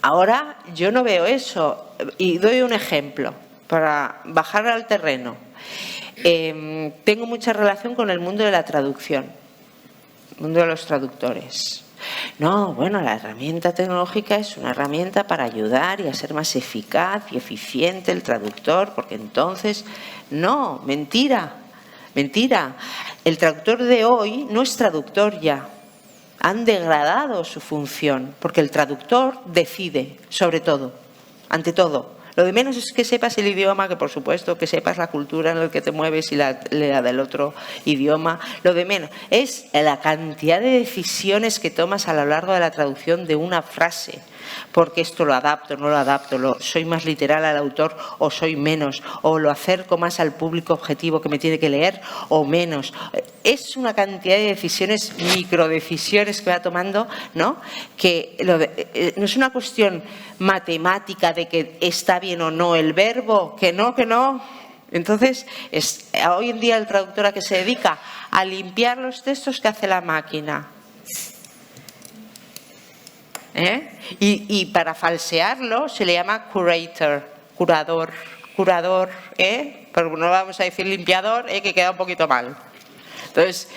ahora yo no veo eso. Y doy un ejemplo para bajar al terreno. Tengo mucha relación con el mundo de la traducción, el mundo de los traductores. No, bueno, la herramienta tecnológica es una herramienta para ayudar y a ser más eficaz y eficiente el traductor, porque entonces, no, mentira. El traductor de hoy no es traductor ya. Han degradado su función, porque el traductor decide, sobre todo, ante todo. Lo de menos es que sepas el idioma, que por supuesto que sepas la cultura en la que te mueves y la del otro idioma. Lo de menos es la cantidad de decisiones que tomas a lo largo de la traducción de una frase, porque esto lo adapto, no lo adapto, soy más literal al autor o soy menos, o lo acerco más al público objetivo que me tiene que leer o menos. Es una cantidad de decisiones, microdecisiones que va tomando, ¿no? Que no es una cuestión matemática de que está bien o no el verbo, que no, que no. Entonces, hoy en día el traductor ¿a qué se dedica? A limpiar los textos que hace la máquina. Y para falsearlo se le llama curator, curador, pero no vamos a decir limpiador, que queda un poquito mal. Entonces,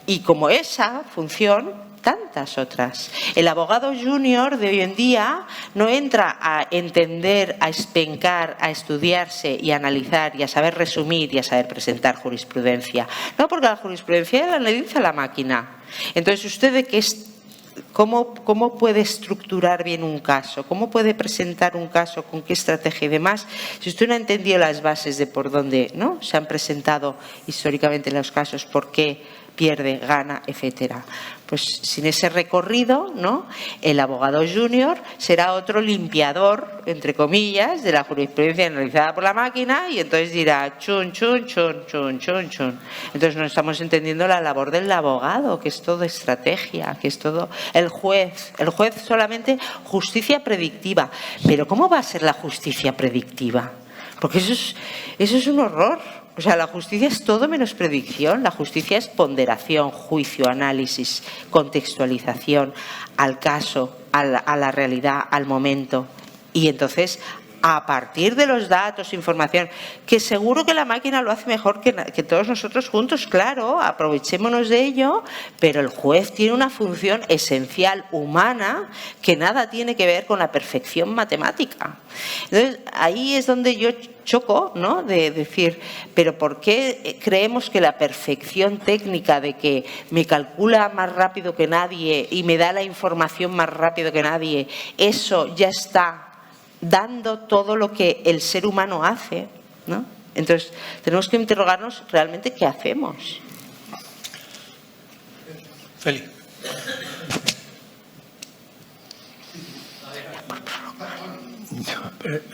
y como esa función, tantas otras. El abogado junior de hoy en día no entra a entender, a espencar, a estudiarse y a analizar y a saber resumir y a saber presentar jurisprudencia. No, porque la jurisprudencia la analiza la máquina. Entonces, ¿usted de qué es? ¿Cómo puede estructurar bien un caso? ¿Cómo puede presentar un caso? ¿Con qué estrategia y demás? Si usted no ha entendido las bases de por dónde, ¿no?, se han presentado históricamente los casos, por qué pierde, gana, etcétera. Pues sin ese recorrido, ¿no?, el abogado junior será otro limpiador, entre comillas, de la jurisprudencia analizada por la máquina, y entonces dirá chun, chun, chun, chun, chun, chun. Entonces no estamos entendiendo la labor del abogado, que es todo estrategia, que es todo el juez. El juez solamente justicia predictiva. Pero ¿cómo va a ser la justicia predictiva? Porque eso es un horror. O sea, la justicia es todo menos predicción. La justicia es ponderación, juicio, análisis, contextualización al caso, a la realidad, al momento. Y entonces, a partir de los datos, información, que seguro que la máquina lo hace mejor que todos nosotros juntos, claro, aprovechémonos de ello, pero el juez tiene una función esencial humana que nada tiene que ver con la perfección matemática. Entonces, ahí es donde yo choco, ¿no?, de decir, pero ¿por qué creemos que la perfección técnica de que me calcula más rápido que nadie y me da la información más rápido que nadie, eso ya está dando todo lo que el ser humano hace, ¿no? Entonces, tenemos que interrogarnos realmente qué hacemos. Feli.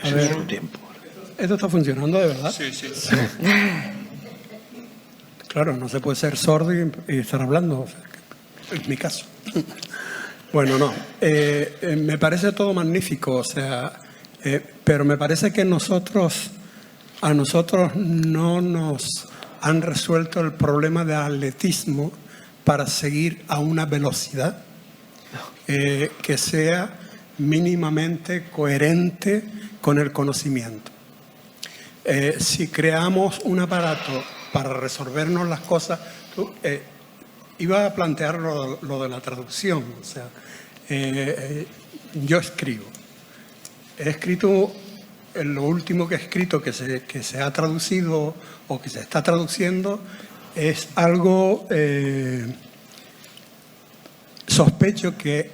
A ver, su tiempo. ¿Esto está funcionando de verdad? Sí. Claro, no se puede ser sordo y estar hablando. O sea, es mi caso. Bueno, no. Me parece todo magnífico, o sea, pero me parece que a nosotros no nos han resuelto el problema de atletismo para seguir a una velocidad que sea mínimamente coherente con el conocimiento. Si creamos un aparato para resolvernos las cosas, iba a plantear lo de la traducción. O sea, yo escribo. He escrito, lo último que he escrito que se ha traducido o que se está traduciendo es algo, sospecho que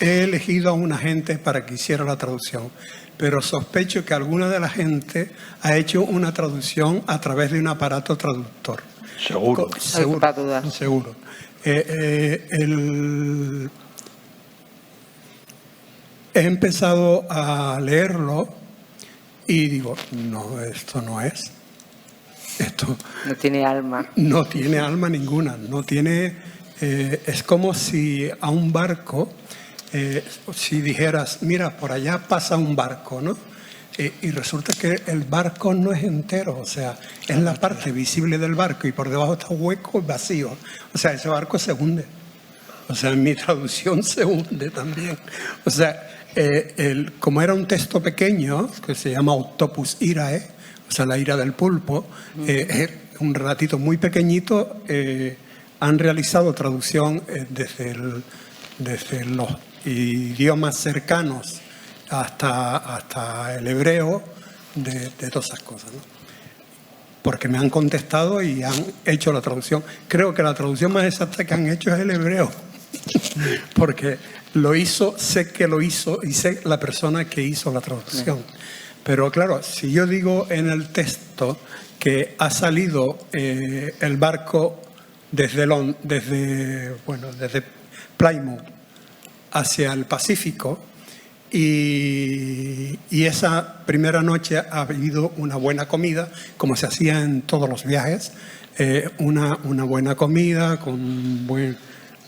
he elegido a una gente para que hiciera la traducción, pero sospecho que alguna de la gente ha hecho una traducción a través de un aparato traductor. Seguro. Seguro. He empezado a leerlo y digo, no, esto no es. Esto no tiene alma. No tiene alma ninguna. No tiene. Es como si a un barco, si dijeras, mira, por allá pasa un barco, ¿no? Y resulta que el barco no es entero, o sea, es la parte visible del barco y por debajo está hueco y vacío. O sea, ese barco se hunde. O sea, en mi traducción se hunde también. O sea, como era un texto pequeño, que se llama Octopus Irae, o sea, la ira del pulpo, un relatito muy pequeñito, han realizado traducción desde los idiomas cercanos hasta el hebreo de todas esas cosas, ¿no? Porque me han contestado y han hecho la traducción. Creo que la traducción más exacta que han hecho es el hebreo, porque lo hizo, sé que lo hizo y sé la persona que hizo la traducción. Pero claro, si yo digo en el texto que ha salido el barco desde Plymouth hacia el Pacífico y esa primera noche ha habido una buena comida, como se hacía en todos los viajes, una buena comida con un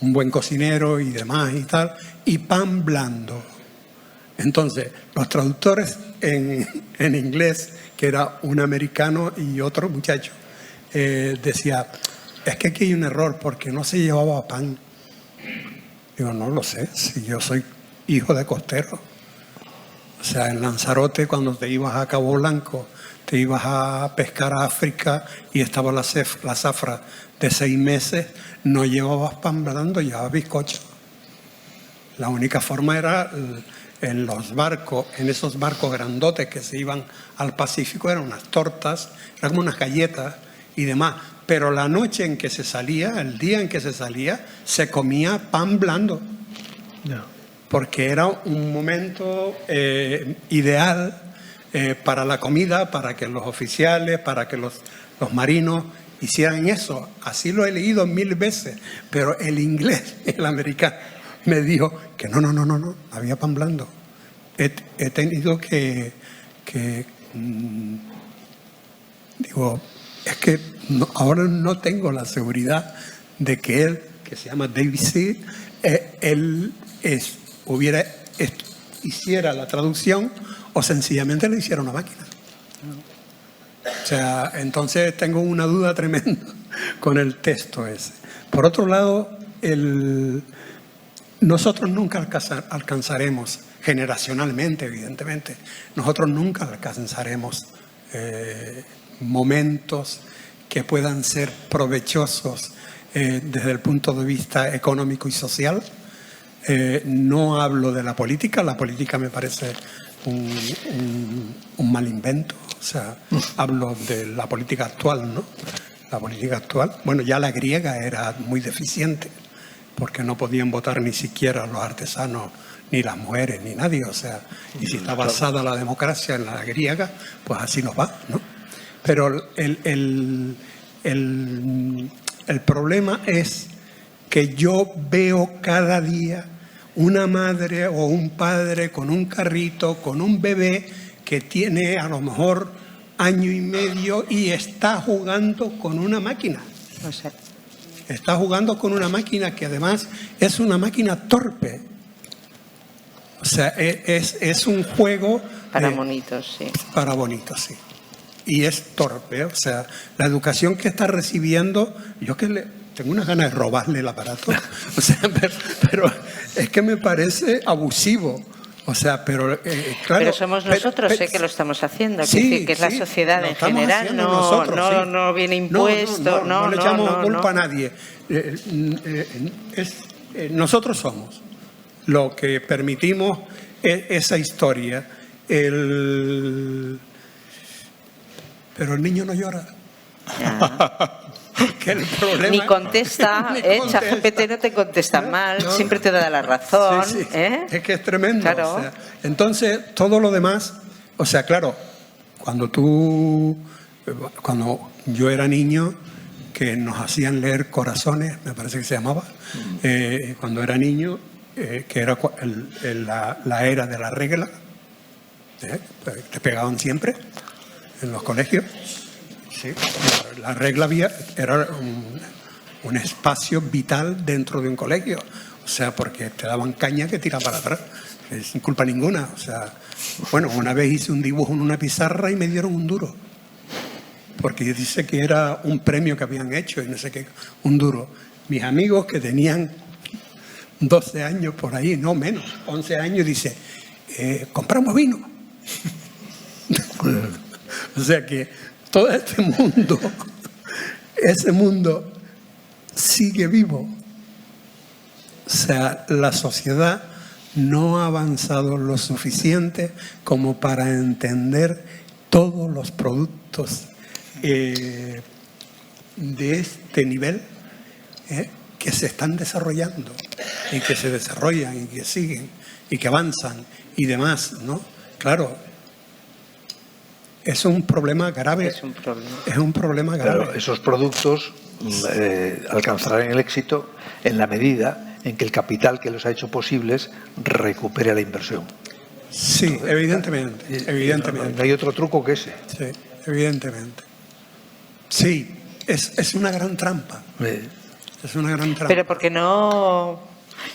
buen cocinero y demás y tal, y pan blando. Entonces, los traductores en inglés, que era un americano y otro muchacho, decía, es que aquí hay un error porque no se llevaba pan. Digo, no lo sé, si yo soy hijo de costero. O sea, en Lanzarote, cuando te ibas a Cabo Blanco, te ibas a pescar a África y estaba la zafra de 6 meses, no llevabas pan blando, llevabas bizcocho. La única forma era en los barcos, en esos barcos grandotes que se iban al Pacífico, eran unas tortas, eran como unas galletas y demás. Pero la noche en que se salía, el día en que se salía, se comía pan blando. No. Porque era un momento ideal para la comida, para que los oficiales, para que los marinos hicieran eso. Así lo he leído 1000 veces, pero el inglés, el americano, me dijo que no, había pan blando. He tenido digo, es que ahora no tengo la seguridad de que él, que se llama David Seed, él hiciera la traducción o sencillamente le hiciera una máquina. O sea, entonces tengo una duda tremenda con el texto ese. Por otro lado, nosotros nunca alcanzaremos, generacionalmente, evidentemente, nosotros nunca alcanzaremos momentos que puedan ser provechosos desde el punto de vista económico y social. No hablo de la política me parece un mal invento. O sea, hablo de la política actual, ¿no? La política actual, bueno, ya la griega era muy deficiente, porque no podían votar ni siquiera los artesanos, ni las mujeres, ni nadie. O sea, y si está basada la democracia en la griega, pues así nos va, ¿no? Pero el problema es que yo veo cada día una madre o un padre con un carrito, con un bebé que tiene a lo mejor 1 año y medio y está jugando con una máquina. Está jugando con una máquina que además es una máquina torpe. O sea, es un juego... Para bonitos, sí. Para bonitos, sí. Y es torpe. O sea, la educación que está recibiendo, yo que tengo unas ganas de robarle el aparato. O sea, pero es que me parece abusivo. O sea, pero claro... Pero somos nosotros que lo estamos haciendo. Sí, decir, que es la sociedad en general, no viene impuesto. No le echamos culpa a nadie. Nosotros somos lo que permitimos esa historia. Pero el niño no llora. Que el problema... Ni contesta, ChatGPT no te contesta mal, siempre te da la razón. Sí. Es que es tremendo. Claro. O sea, entonces, todo lo demás, o sea, claro, cuando yo era niño, que nos hacían leer Corazones, me parece que se llamaba, cuando era niño, que era la era de la regla, te pegaban siempre en los colegios. Sí, la regla era un espacio vital dentro de un colegio. O sea, porque te daban caña que tiran para atrás, sin culpa ninguna. O sea, bueno, una vez hice un dibujo en una pizarra y me dieron un duro. Porque dice que era un premio que habían hecho y no sé qué, un duro. Mis amigos que tenían 12 años por ahí, no menos, 11 años, dice, compramos vino. O sea que todo este mundo, ese mundo sigue vivo. O sea, la sociedad no ha avanzado lo suficiente como para entender todos los productos de este nivel que se están desarrollando y que se desarrollan y que siguen y que avanzan y demás, ¿no? Claro. Es un problema grave. Es un problema grave. Pero esos productos alcanzarán el éxito en la medida en que el capital que los ha hecho posibles recupere la inversión. Sí, evidentemente. No hay otro truco que ese. Sí, evidentemente. Sí, es una gran trampa. Es una gran trampa. Pero porque no...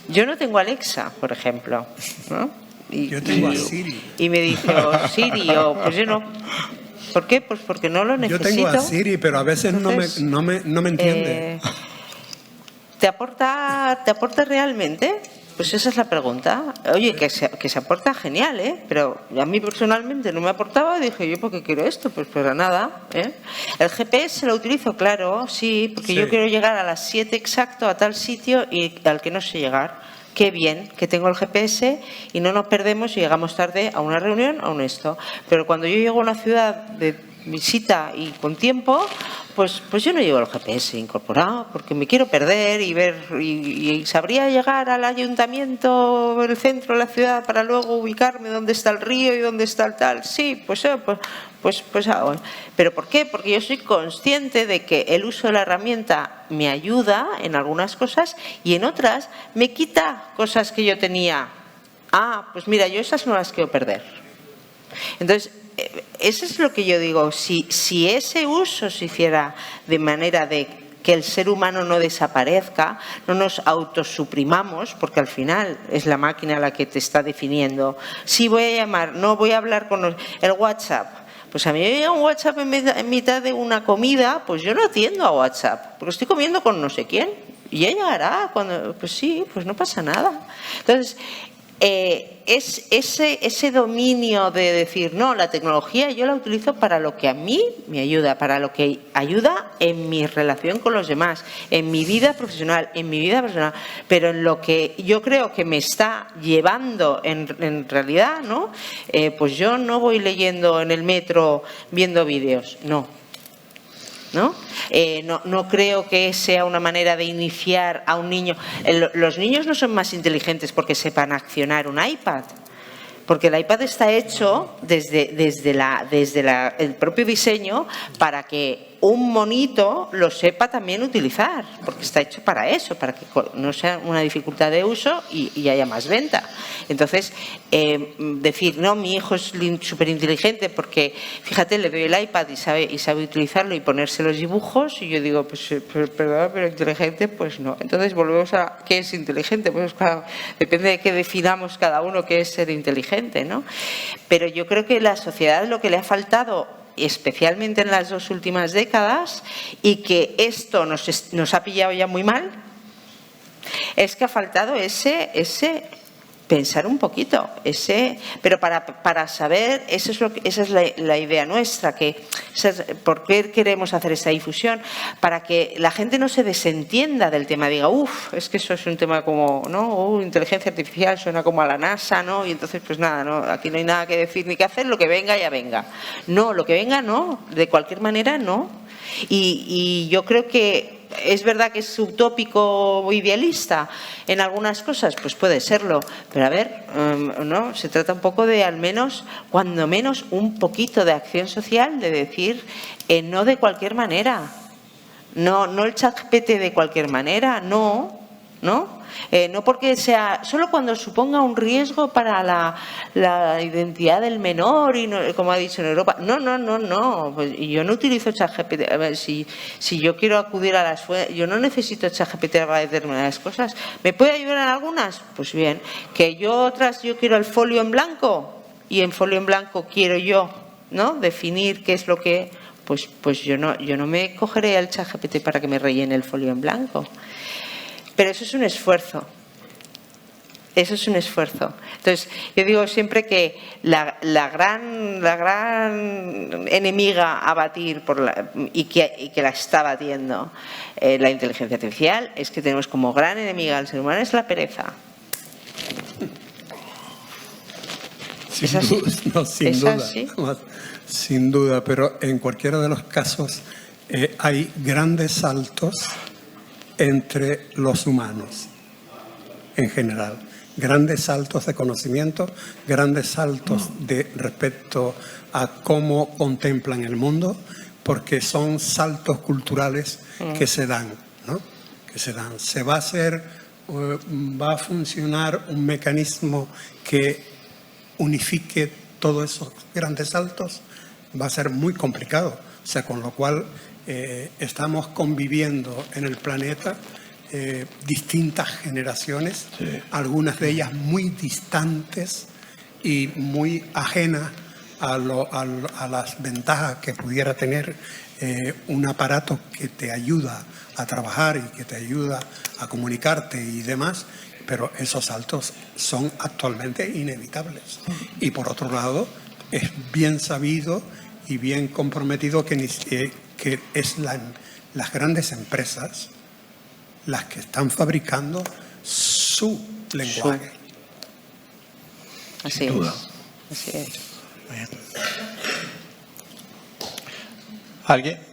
Yo no tengo Alexa, por ejemplo, ¿no? Yo tengo a Siri. Y me dice, o Siri, o pues yo no. ¿Por qué? Pues porque no lo necesito. Yo tengo a Siri, pero a veces Entonces, no me entiende. ¿Te aporta realmente? Pues esa es la pregunta. Oye, que se aporta genial, ¿eh? Pero a mí personalmente no me aportaba y dije, ¿yo por qué quiero esto? Pues para nada, ¿eh? El GPS lo utilizo, claro, sí, porque yo quiero llegar a las 7 exacto a tal sitio y al que no sé llegar. Qué bien que tengo el GPS y no nos perdemos y llegamos tarde a una reunión o a un esto. Pero cuando yo llego a una ciudad de visita y con tiempo, pues yo no llevo el GPS incorporado porque me quiero perder y ver y sabría llegar al ayuntamiento, el centro de la ciudad para luego ubicarme dónde está el río y dónde está el tal. Sí, pues hago. ¿Pero por qué? Porque yo soy consciente de que el uso de la herramienta me ayuda en algunas cosas y en otras me quita cosas que yo tenía. Ah, pues mira, yo esas no las quiero perder. Entonces, eso es lo que yo digo. Si ese uso se hiciera de manera de que el ser humano no desaparezca, no nos autosuprimamos, porque al final es la máquina la que te está definiendo. Si voy a llamar, no voy a hablar con el WhatsApp. Pues a mí me llega un WhatsApp en mitad de una comida, pues yo no atiendo a WhatsApp, porque estoy comiendo con no sé quién. Y ya llegará, pues sí, pues no pasa nada. Entonces, es ese dominio de decir, no, la tecnología yo la utilizo para lo que a mí me ayuda, para lo que ayuda en mi relación con los demás, en mi vida profesional, pero en lo que yo creo que me está llevando en realidad, ¿no? Pues yo no voy leyendo en el metro viendo vídeos, no. No creo que sea una manera de iniciar a un niño. Los niños no son más inteligentes porque sepan accionar un iPad, porque el iPad está hecho desde el propio diseño para que un monito lo sepa también utilizar, porque está hecho para eso, para que no sea una dificultad de uso y haya más venta. Entonces, decir, no, mi hijo es súper inteligente porque, fíjate, le doy el iPad y sabe utilizarlo y ponerse los dibujos, y yo digo, pues perdón, pero inteligente, pues no. Entonces volvemos a ¿qué es inteligente? Pues claro, depende de qué definamos cada uno qué es ser inteligente, ¿no? Pero yo creo que la sociedad lo que le ha faltado, especialmente en las 2 últimas décadas, y que esto nos ha pillado ya muy mal, es que ha faltado ese pensar un poquito, pero para saber, esa es la idea nuestra, ¿por qué queremos hacer esa difusión? Para que la gente no se desentienda del tema, diga, es que eso es un tema como, ¿no? Inteligencia artificial suena como a la NASA, ¿no? Y entonces, pues nada, ¿no? Aquí no hay nada que decir ni que hacer, lo que venga ya venga. No, lo que venga no, de cualquier manera no. Y yo creo que es verdad que es utópico o idealista en algunas cosas, pues puede serlo, pero a ver, no, se trata un poco de al menos, cuando menos, un poquito de acción social, de decir, no de cualquier manera, no el ChatGPT de cualquier manera, no porque sea, solo cuando suponga un riesgo para la identidad del menor, y no, como ha dicho en Europa, no, pues yo no utilizo ChatGPT. A ver, si yo quiero acudir a las fuentes, yo no necesito ChatGPT para determinadas cosas. ¿Me puede ayudar en algunas? Pues bien. Que yo quiero el folio en blanco, y en folio en blanco quiero yo, ¿no?, definir qué es lo que, pues yo no me cogeré al ChatGPT para que me rellene el folio en blanco. Pero eso es un esfuerzo. Entonces, yo digo siempre que la gran enemiga a batir y que la está batiendo la inteligencia artificial, es que tenemos como gran enemiga al ser humano, es la pereza. Sin duda, pero en cualquiera de los casos hay grandes saltos entre los humanos en general, grandes saltos de conocimiento, grandes saltos de respecto a cómo contemplan el mundo, porque son saltos culturales que se dan, ¿no? Se va a hacer va a funcionar un mecanismo que unifique todos esos grandes saltos, va a ser muy complicado. O sea, con lo cual estamos conviviendo en el planeta distintas generaciones, sí, algunas de ellas muy distantes y muy ajenas a las ventajas que pudiera tener un aparato que te ayuda a trabajar y que te ayuda a comunicarte y demás, pero esos saltos son actualmente inevitables. Y por otro lado, es bien sabido y bien comprometido que es las grandes empresas las que están fabricando su lenguaje. Así es. Así es.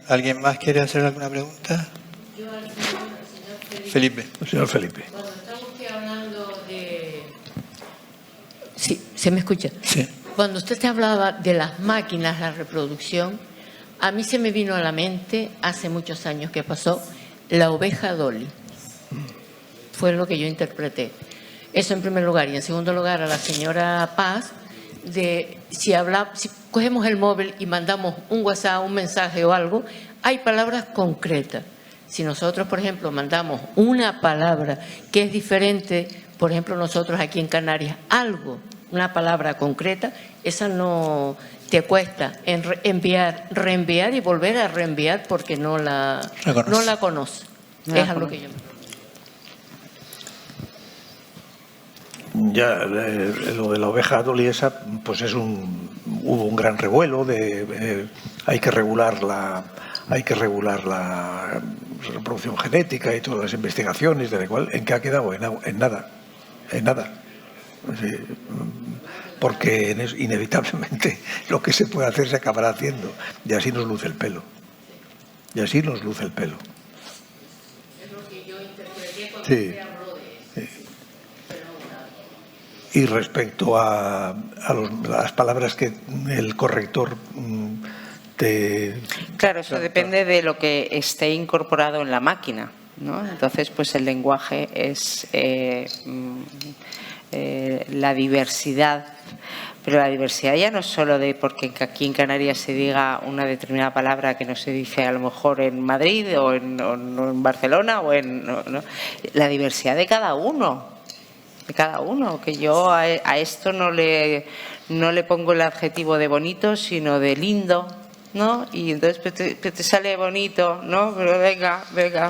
¿Alguien más quiere hacer alguna pregunta? Yo al señor Felipe. El señor Felipe. Cuando está usted hablando de... Sí, ¿se me escucha? Sí. Cuando usted hablaba de las máquinas, la reproducción, a mí se me vino a la mente, hace muchos años que pasó, la oveja Dolly. Fue lo que yo interpreté. Eso en primer lugar. Y en segundo lugar, a la señora Paz, de si cogemos el móvil y mandamos un WhatsApp, un mensaje o algo, hay palabras concretas. Si nosotros, por ejemplo, mandamos una palabra que es diferente, por ejemplo, nosotros aquí en Canarias, una palabra concreta, esa no te cuesta reenviar y volver a reenviar porque no la conoce. Es algo que yo... Ya, lo de la oveja Dolly esa, pues hubo un gran revuelo de hay que regular la reproducción genética y todas las investigaciones, de la cual, ¿en qué ha quedado? En nada. Sí, porque inevitablemente lo que se puede hacer se acabará haciendo, y así nos luce el pelo. Es lo que yo interpreté cuando sí. usted habló de eso. Sí. Y respecto a las palabras que el corrector te... Claro, eso depende de lo que esté incorporado en la máquina, ¿no? Entonces, pues el lenguaje es la diversidad, pero la diversidad ya no es solo de porque aquí en Canarias se diga una determinada palabra que no se dice a lo mejor en Madrid o en Barcelona ¿no? La diversidad de cada uno. Que yo a esto no le pongo el adjetivo de bonito, sino de lindo, ¿no? Y entonces te sale bonito, ¿no? Pero venga,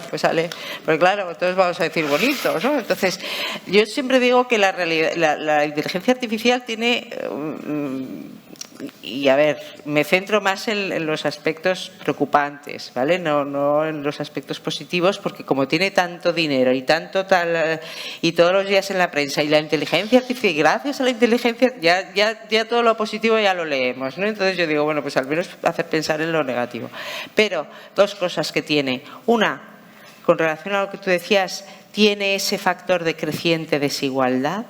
pues sale. Pero claro, entonces vamos a decir bonito, ¿no? Entonces, yo siempre digo que la inteligencia artificial tiene... Y a ver, me centro más en los aspectos preocupantes, ¿vale? No en los aspectos positivos, porque como tiene tanto dinero y tanto tal, y todos los días en la prensa, y la inteligencia artificial, gracias a la inteligencia, ya todo lo positivo ya lo leemos, ¿no? Entonces yo digo, bueno, pues al menos hacer pensar en lo negativo. Pero dos cosas que tiene. Una, con relación a lo que tú decías, tiene ese factor de creciente desigualdad.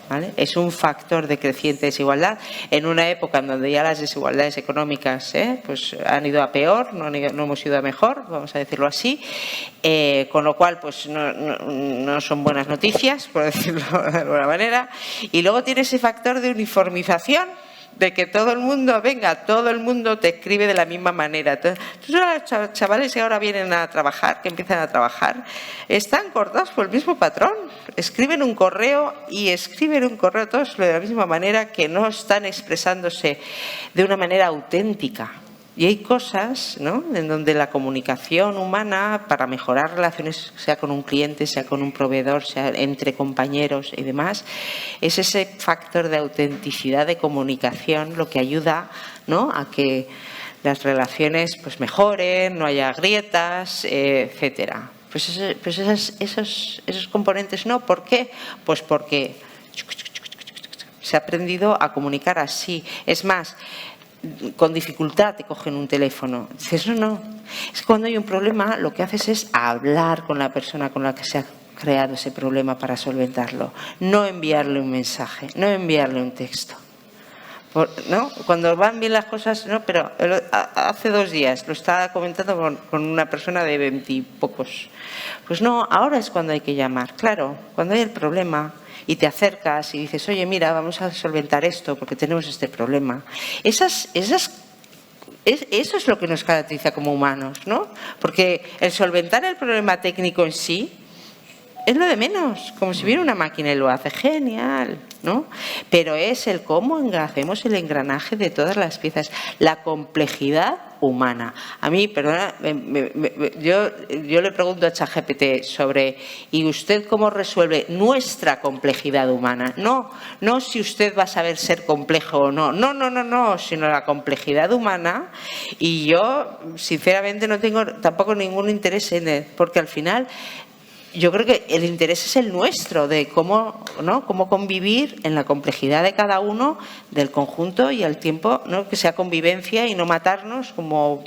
¿Vale? Es un factor de creciente desigualdad en una época en donde ya las desigualdades económicas pues han ido a peor, no hemos ido a mejor, vamos a decirlo así, con lo cual pues no son buenas noticias, por decirlo de alguna manera. Y luego tiene ese factor de uniformización, de que todo el mundo te escribe de la misma manera. Entonces, los chavales que ahora vienen a trabajar, que empiezan a trabajar, están cortados por el mismo patrón. Escriben un correo todos de la misma manera, que no están expresándose de una manera auténtica. Y hay cosas, ¿no?, en donde la comunicación humana, para mejorar relaciones, sea con un cliente, sea con un proveedor, sea entre compañeros y demás, es ese factor de autenticidad de comunicación lo que ayuda, ¿no?, a que las relaciones pues mejoren, no haya grietas, etcétera. Pues esos componentes no. ¿Por qué? Pues porque se ha aprendido a comunicar así. Es más, con dificultad te cogen un teléfono. Dices, no. Es que cuando hay un problema, lo que haces es hablar con la persona con la que se ha creado ese problema para solventarlo. No enviarle un mensaje, no enviarle un texto. ¿no? Cuando van bien las cosas, ¿no? Pero hace 2 días lo estaba comentando con una persona de 20 y pocos. Pues no, ahora es cuando hay que llamar. Claro, cuando hay el problema y te acercas y dices, oye, mira, vamos a solventar esto porque tenemos este problema. Eso es lo que nos caracteriza como humanos, ¿no? Porque el solventar el problema técnico en sí es lo de menos, como si viera una máquina y lo hace, genial, ¿no? Pero es el cómo hacemos el engranaje de todas las piezas, la complejidad humana. A mí, perdona, yo le pregunto a ChatGPT sobre ¿y usted cómo resuelve nuestra complejidad humana? No si usted va a saber ser complejo o no, sino la complejidad humana. Y yo, sinceramente, no tengo tampoco ningún interés en él, porque al final yo creo que el interés es el nuestro, de cómo, ¿no? Cómo convivir en la complejidad de cada uno, del conjunto y al tiempo, ¿no? Que sea convivencia y no matarnos, como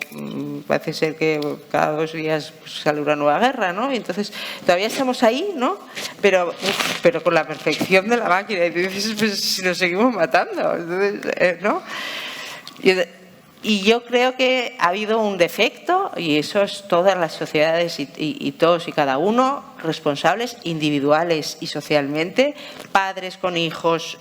parece ser que cada 2 días pues, sale una nueva guerra, ¿no? Y entonces todavía estamos ahí, ¿no? Pero con la perfección de la máquina. Y dices, pues si nos seguimos matando, entonces, ¿no? Y yo creo que ha habido un defecto, y eso es todas las sociedades y todos y cada uno responsables individuales y socialmente, padres con hijos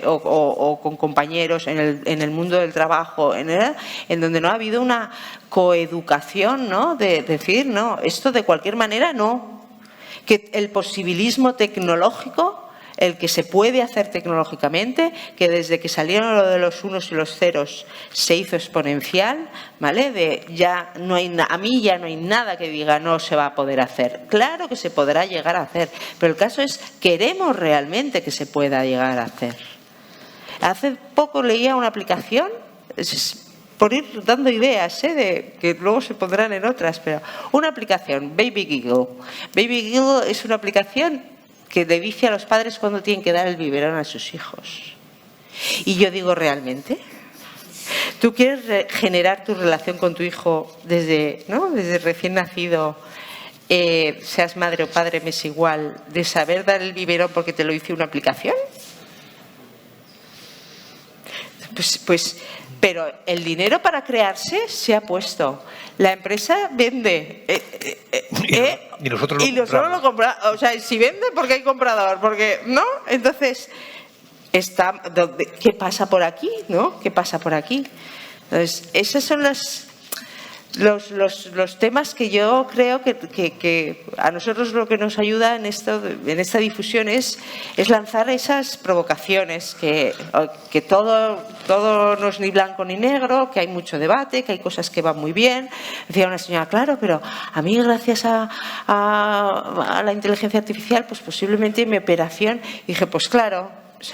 o con compañeros en el mundo del trabajo, en donde no ha habido una coeducación, ¿no? De decir, no, esto de cualquier manera no. Que el posibilismo tecnológico, el que se puede hacer tecnológicamente, que desde que salieron lo de los unos y los ceros se hizo exponencial, ¿vale? De ya no hay a mí ya no hay nada que diga no se va a poder hacer. Claro que se podrá llegar a hacer, pero el caso es, ¿queremos realmente que se pueda llegar a hacer? Hace poco leía una aplicación, por ir dando ideas, de que luego se pondrán en otras, pero una aplicación, Baby Giggle. Baby Giggle es una aplicación que le dice a los padres cuándo tienen que dar el biberón a sus hijos. Y yo digo, ¿realmente? ¿Tú quieres generar tu relación con tu hijo desde recién nacido, seas madre o padre, me es igual, de saber dar el biberón porque te lo dice una aplicación? Pues pero el dinero para crearse se ha puesto. La empresa vende y nosotros lo compramos. O sea, si vende, porque hay comprador, porque no. Entonces, ¿qué pasa por aquí? ¿No? ¿Qué pasa por aquí? Entonces, esos son los temas que yo creo que a nosotros lo que nos ayuda en esta difusión es lanzar esas provocaciones, que todo no es ni blanco ni negro, que hay mucho debate, que hay cosas que van muy bien. Decía una señora, claro, pero a mí gracias a la inteligencia artificial, pues posiblemente mi operación, y dije, pues claro, o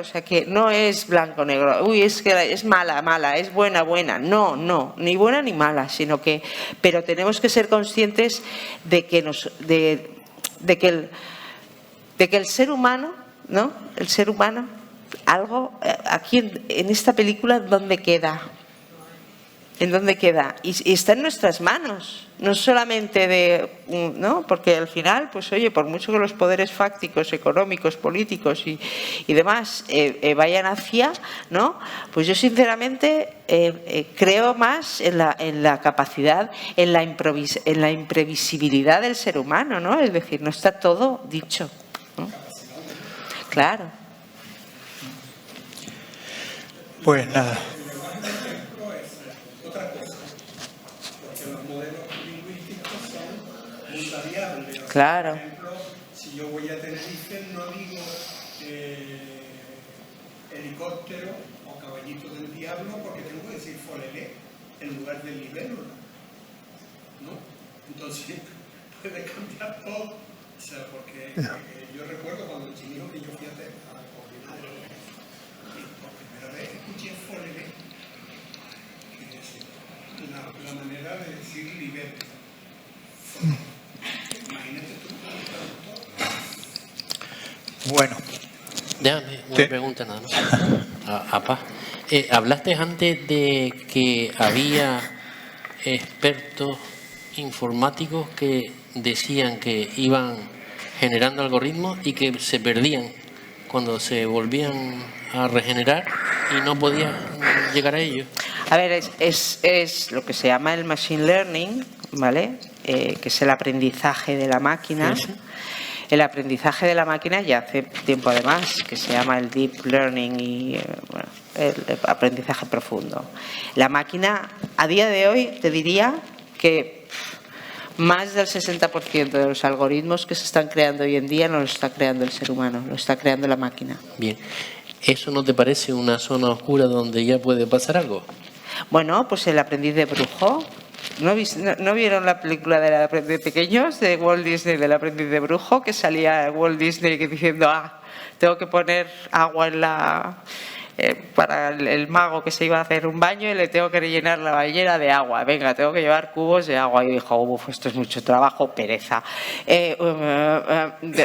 sea que no es blanco negro, es que es mala, es buena, no, ni buena ni mala, sino que, pero tenemos que ser conscientes de que el ser humano, ¿no? El ser humano, algo aquí en esta película, ¿dónde queda? ¿En dónde queda? Y está en nuestras manos, no solamente ¿no? Porque al final, pues oye, por mucho que los poderes fácticos, económicos, políticos y demás vayan hacia, ¿no? Pues yo sinceramente creo más en la capacidad, en la imprevisibilidad del ser humano, ¿no? Es decir, no está todo dicho, ¿no? Claro. Pues nada. Claro. Por ejemplo, si yo voy a Tenerife, no digo helicóptero o caballito del diablo, porque tengo que decir folelé en lugar de libélula, ¿no? Entonces puede cambiar todo. O sea, porque yo recuerdo cuando el chico que yo fui a coordinar, y por primera vez escuché folelé, que es la manera de decir libélula. Bueno. Déjame una pregunta nada más. Paz. Hablaste antes de que había expertos informáticos que decían que iban generando algoritmos y que se perdían cuando se volvían a regenerar y no podía llegar a ello. A ver, es lo que se llama el machine learning, ¿vale? Que es el aprendizaje de la máquina. Sí. El aprendizaje de la máquina ya hace tiempo además, que se llama el deep learning y bueno, el aprendizaje profundo. La máquina, a día de hoy, te diría que más del 60% de los algoritmos que se están creando hoy en día no los está creando el ser humano, lo está creando la máquina. Bien. ¿Eso no te parece una zona oscura donde ya puede pasar algo? Bueno, pues el aprendiz de brujo. ¿No vieron la película de pequeños de Walt Disney, del aprendiz de brujo, que salía Walt Disney diciendo, tengo que poner agua en para el mago que se iba a hacer un baño y le tengo que rellenar la bañera de agua, venga, tengo que llevar cubos de agua? Y dijo, esto es mucho trabajo, pereza.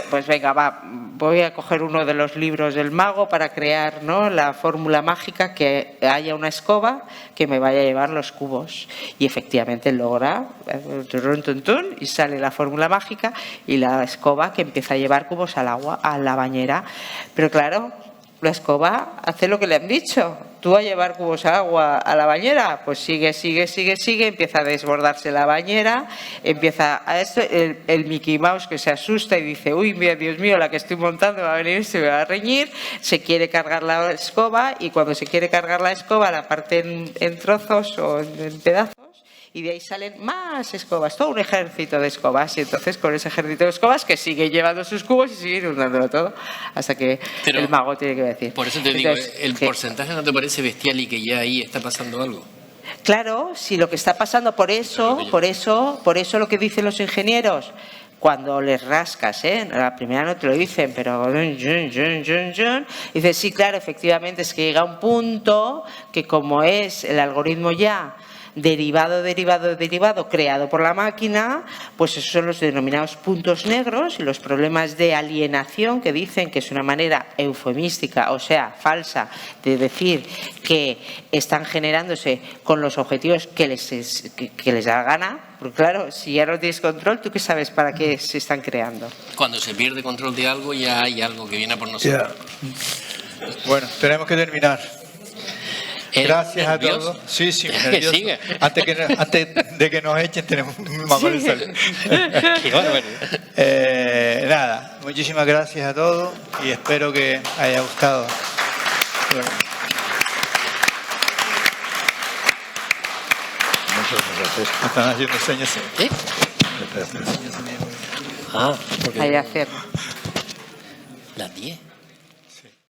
Pues venga, voy a coger uno de los libros del mago para crear, ¿no?, la fórmula mágica, que haya una escoba que me vaya a llevar los cubos. Y efectivamente logra, y sale la fórmula mágica y la escoba que empieza a llevar cubos al agua, a la bañera. Pero claro, la escoba hace lo que le han dicho. Tú a llevar cubos de agua a la bañera, pues sigue, empieza a desbordarse la bañera, empieza a esto, el Mickey Mouse que se asusta y dice, uy, mira, Dios mío, la que estoy montando va a venir, se me va a reñir, se quiere cargar la escoba y cuando se quiere cargar la escoba la parte en trozos o en pedazos. Y de ahí salen más escobas, todo un ejército de escobas. Y entonces con ese ejército de escobas que sigue llevando sus cubos y sigue inundándolo todo hasta que el mago tiene que decir. Por eso te digo, ¿el porcentaje no te parece bestial y que ya ahí está pasando algo? Claro, si lo que está pasando, por eso lo que dicen los ingenieros, cuando les rascas, la primera no te lo dicen, pero dices, sí, claro, efectivamente, es que llega un punto que como es el algoritmo ya derivado creado por la máquina, pues esos son los denominados puntos negros y los problemas de alienación, que dicen que es una manera eufemística, o sea, falsa, de decir que están generándose con los objetivos que les da la gana. Porque claro, si ya no tienes control, ¿tú qué sabes para qué se están creando? Cuando se pierde control de algo, ya hay algo que viene por nosotros. Bueno, tenemos que terminar. Gracias a ¿nervioso? todos. Sí, nervioso. Sigue. Antes de que nos echen, tenemos más nada, muchísimas gracias a todos y espero que haya gustado. Están haciendo señas. ¿Eh? Porque Hay que hacer. las 10.